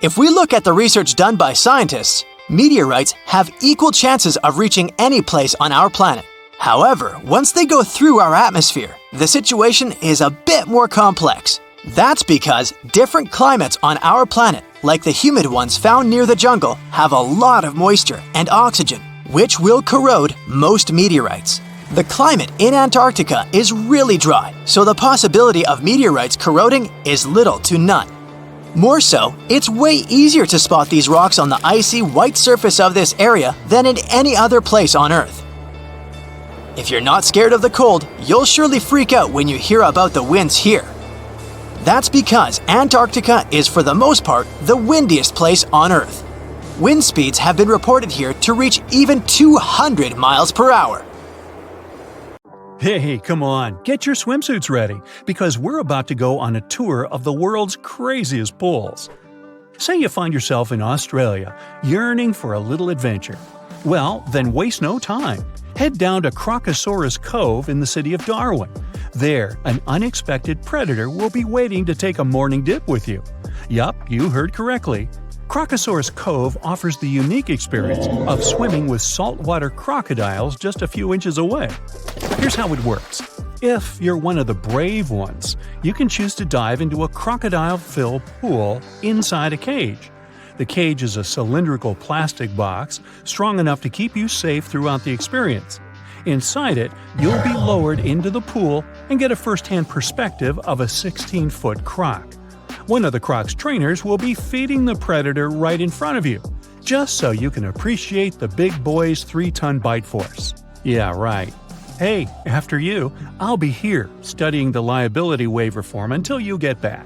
If we look at the research done by scientists, meteorites have equal chances of reaching any place on our planet. However, once they go through our atmosphere, the situation is a bit more complex. That's because different climates on our planet, like the humid ones found near the jungle, have a lot of moisture and oxygen, which will corrode most meteorites. The climate in Antarctica is really dry, so the possibility of meteorites corroding is little to none. More so, it's way easier to spot these rocks on the icy white surface of this area than in any other place on Earth. If you're not scared of the cold, you'll surely freak out when you hear about the winds here. That's because Antarctica is for the most part the windiest place on Earth. Wind speeds have been reported here to reach even 200 miles per hour. Hey, come on, get your swimsuits ready, because we're about to go on a tour of the world's craziest pools. Say you find yourself in Australia, yearning for a little adventure. Well, then waste no time. Head down to Crocosaurus Cove in the city of Darwin. There, an unexpected predator will be waiting to take a morning dip with you. Yup, you heard correctly. Crocosaurus Cove offers the unique experience of swimming with saltwater crocodiles just a few inches away. Here's how it works. If you're one of the brave ones, you can choose to dive into a crocodile-filled pool inside a cage. The cage is a cylindrical plastic box, strong enough to keep you safe throughout the experience. Inside it, you'll be lowered into the pool and get a first-hand perspective of a 16-foot croc. One of the croc's trainers will be feeding the predator right in front of you, just so you can appreciate the big boy's 3-ton bite force. Yeah, right. Hey, after you, I'll be here studying the liability waiver form until you get back.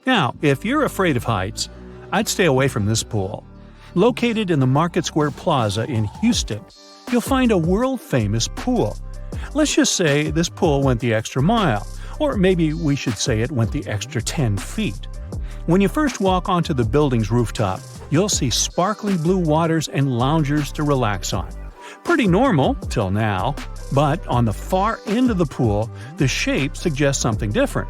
Now, if you're afraid of heights, I'd stay away from this pool. Located in the Market Square Plaza in Houston, you'll find a world-famous pool. Let's just say this pool went the extra mile, or maybe we should say it went the extra 10 feet. When you first walk onto the building's rooftop, you'll see sparkly blue waters and loungers to relax on. Pretty normal, till now, but on the far end of the pool, the shape suggests something different.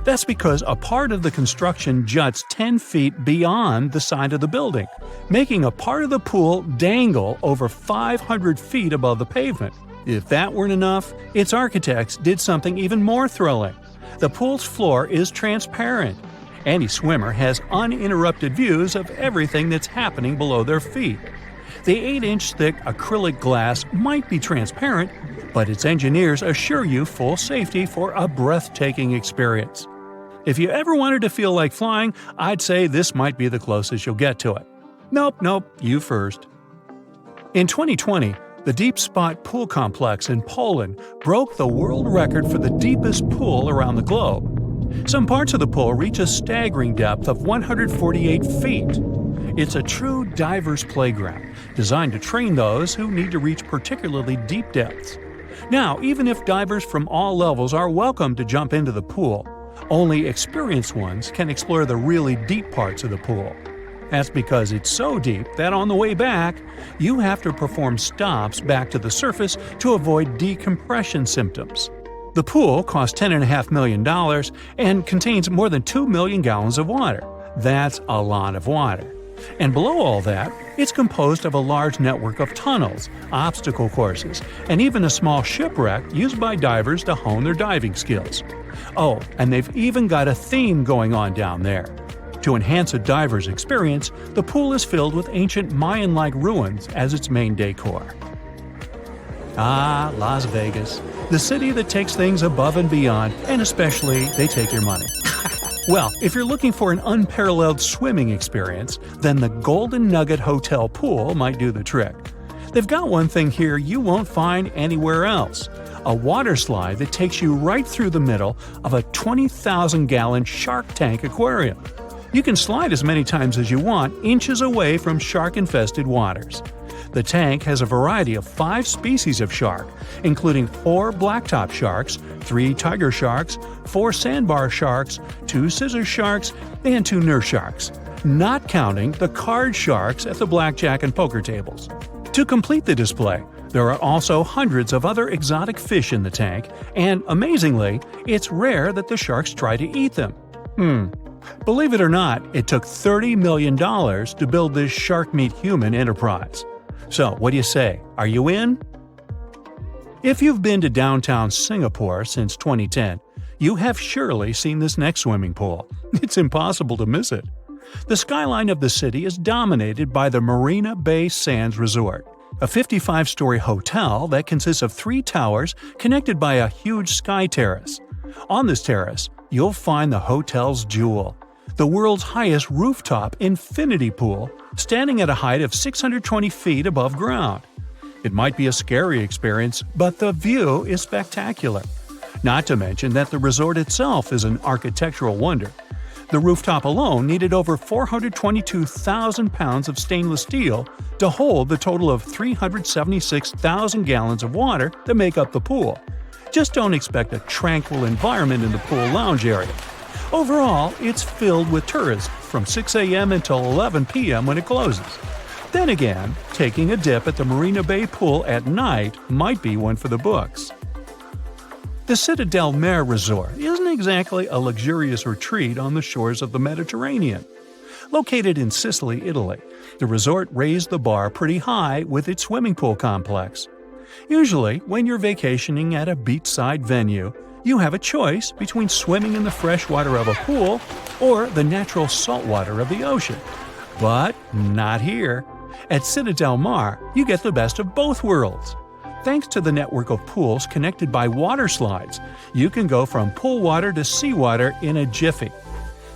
That's because a part of the construction juts 10 feet beyond the side of the building, making a part of the pool dangle over 500 feet above the pavement. If that weren't enough, its architects did something even more thrilling. The pool's floor is transparent. Any swimmer has uninterrupted views of everything that's happening below their feet. The 8-inch thick acrylic glass might be transparent, but its engineers assure you full safety for a breathtaking experience. If you ever wanted to feel like flying, I'd say this might be the closest you'll get to it. Nope, you first. In 2020, the Deep Spot Pool Complex in Poland broke the world record for the deepest pool around the globe. Some parts of the pool reach a staggering depth of 148 feet. It's a true diver's playground, designed to train those who need to reach particularly deep depths. Now, even if divers from all levels are welcome to jump into the pool, only experienced ones can explore the really deep parts of the pool. That's because it's so deep that on the way back, you have to perform stops back to the surface to avoid decompression symptoms. The pool costs $10.5 million and contains more than 2 million gallons of water. That's a lot of water. And below all that, it's composed of a large network of tunnels, obstacle courses, and even a small shipwreck used by divers to hone their diving skills. Oh, and they've even got a theme going on down there. To enhance a diver's experience, the pool is filled with ancient Mayan-like ruins as its main decor. Ah, Las Vegas, the city that takes things above and beyond, and especially they take your money. Well, if you're looking for an unparalleled swimming experience, then the Golden Nugget Hotel pool might do the trick. They've got one thing here you won't find anywhere else: a water slide that takes you right through the middle of a 20,000-gallon shark tank aquarium. You can slide as many times as you want, inches away from shark-infested waters. The tank has a variety of 5 species of shark, including 4 blacktop sharks, 3 tiger sharks, 4 sandbar sharks, 2 scissor sharks, and 2 nurse sharks, not counting the card sharks at the blackjack and poker tables. To complete the display, there are also hundreds of other exotic fish in the tank, and amazingly, it's rare that the sharks try to eat them. Believe it or not, it took $30 million to build this shark meat human enterprise. So, what do you say? Are you in? If you've been to downtown Singapore since 2010, you have surely seen this next swimming pool. It's impossible to miss it. The skyline of the city is dominated by the Marina Bay Sands Resort, a 55-story hotel that consists of 3 towers connected by a huge sky terrace. On this terrace, you'll find the hotel's jewel, the world's highest rooftop infinity pool, standing at a height of 620 feet above ground. It might be a scary experience, but the view is spectacular. Not to mention that the resort itself is an architectural wonder. The rooftop alone needed over 422,000 pounds of stainless steel to hold the total of 376,000 gallons of water that make up the pool. Just don't expect a tranquil environment in the pool lounge area. Overall, it's filled with tourists from 6 a.m. until 11 p.m. when it closes. Then again, taking a dip at the Marina Bay pool at night might be one for the books. The Città del Mare Resort isn't exactly a luxurious retreat on the shores of the Mediterranean. Located in Sicily, Italy, the resort raised the bar pretty high with its swimming pool complex. Usually, when you're vacationing at a beachside venue, you have a choice between swimming in the fresh water of a pool or the natural salt water of the ocean. But not here. At Città del Mare, you get the best of both worlds. Thanks to the network of pools connected by water slides, you can go from pool water to seawater in a jiffy.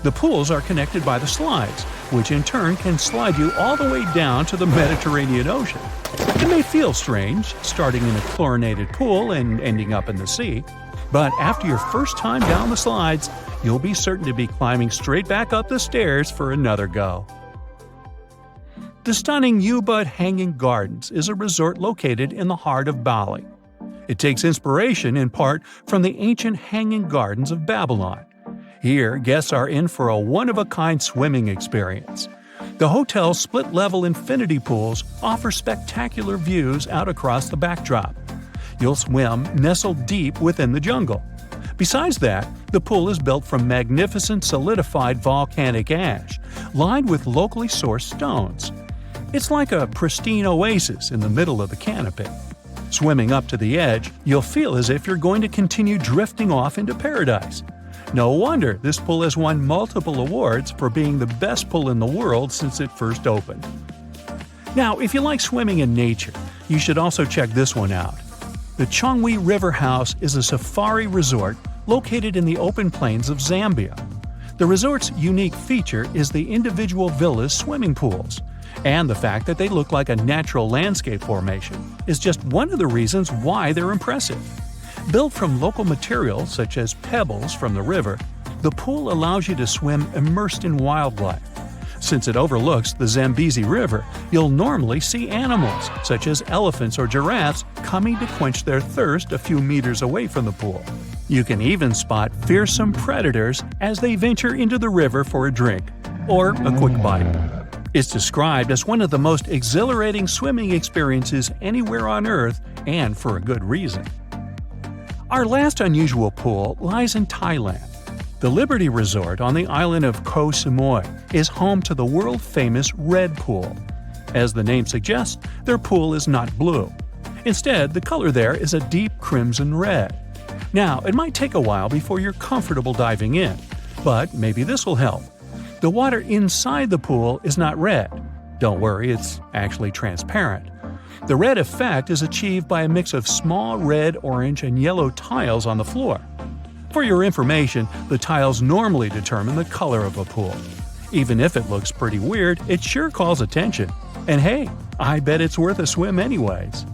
The pools are connected by the slides, which in turn can slide you all the way down to the Mediterranean Ocean. It may feel strange, starting in a chlorinated pool and ending up in the sea, but after your first time down the slides, you'll be certain to be climbing straight back up the stairs for another go. The stunning U-Butt Hanging Gardens is a resort located in the heart of Bali. It takes inspiration in part from the ancient Hanging Gardens of Babylon. Here, guests are in for a one-of-a-kind swimming experience. The hotel's split-level infinity pools offer spectacular views out across the backdrop. You'll swim nestled deep within the jungle. Besides that, the pool is built from magnificent solidified volcanic ash, lined with locally sourced stones. It's like a pristine oasis in the middle of the canopy. Swimming up to the edge, you'll feel as if you're going to continue drifting off into paradise. No wonder this pool has won multiple awards for being the best pool in the world since it first opened. Now, if you like swimming in nature, you should also check this one out. The Chongwe River House is a safari resort located in the open plains of Zambia. The resort's unique feature is the individual villas' swimming pools, and the fact that they look like a natural landscape formation is just one of the reasons why they're impressive. Built from local materials such as pebbles from the river, the pool allows you to swim immersed in wildlife. Since it overlooks the Zambezi River, you'll normally see animals, such as elephants or giraffes, coming to quench their thirst a few meters away from the pool. You can even spot fearsome predators as they venture into the river for a drink, or a quick bite. It's described as one of the most exhilarating swimming experiences anywhere on Earth, and for a good reason. Our last unusual pool lies in Thailand. The Liberty Resort on the island of Koh Samui is home to the world-famous Red Pool. As the name suggests, their pool is not blue. Instead, the color there is a deep crimson red. Now, it might take a while before you're comfortable diving in, but maybe this will help. The water inside the pool is not red. Don't worry, it's actually transparent. The red effect is achieved by a mix of small red, orange, and yellow tiles on the floor. For your information, the tiles normally determine the color of a pool. Even if it looks pretty weird, it sure calls attention. And hey, I bet it's worth a swim anyways.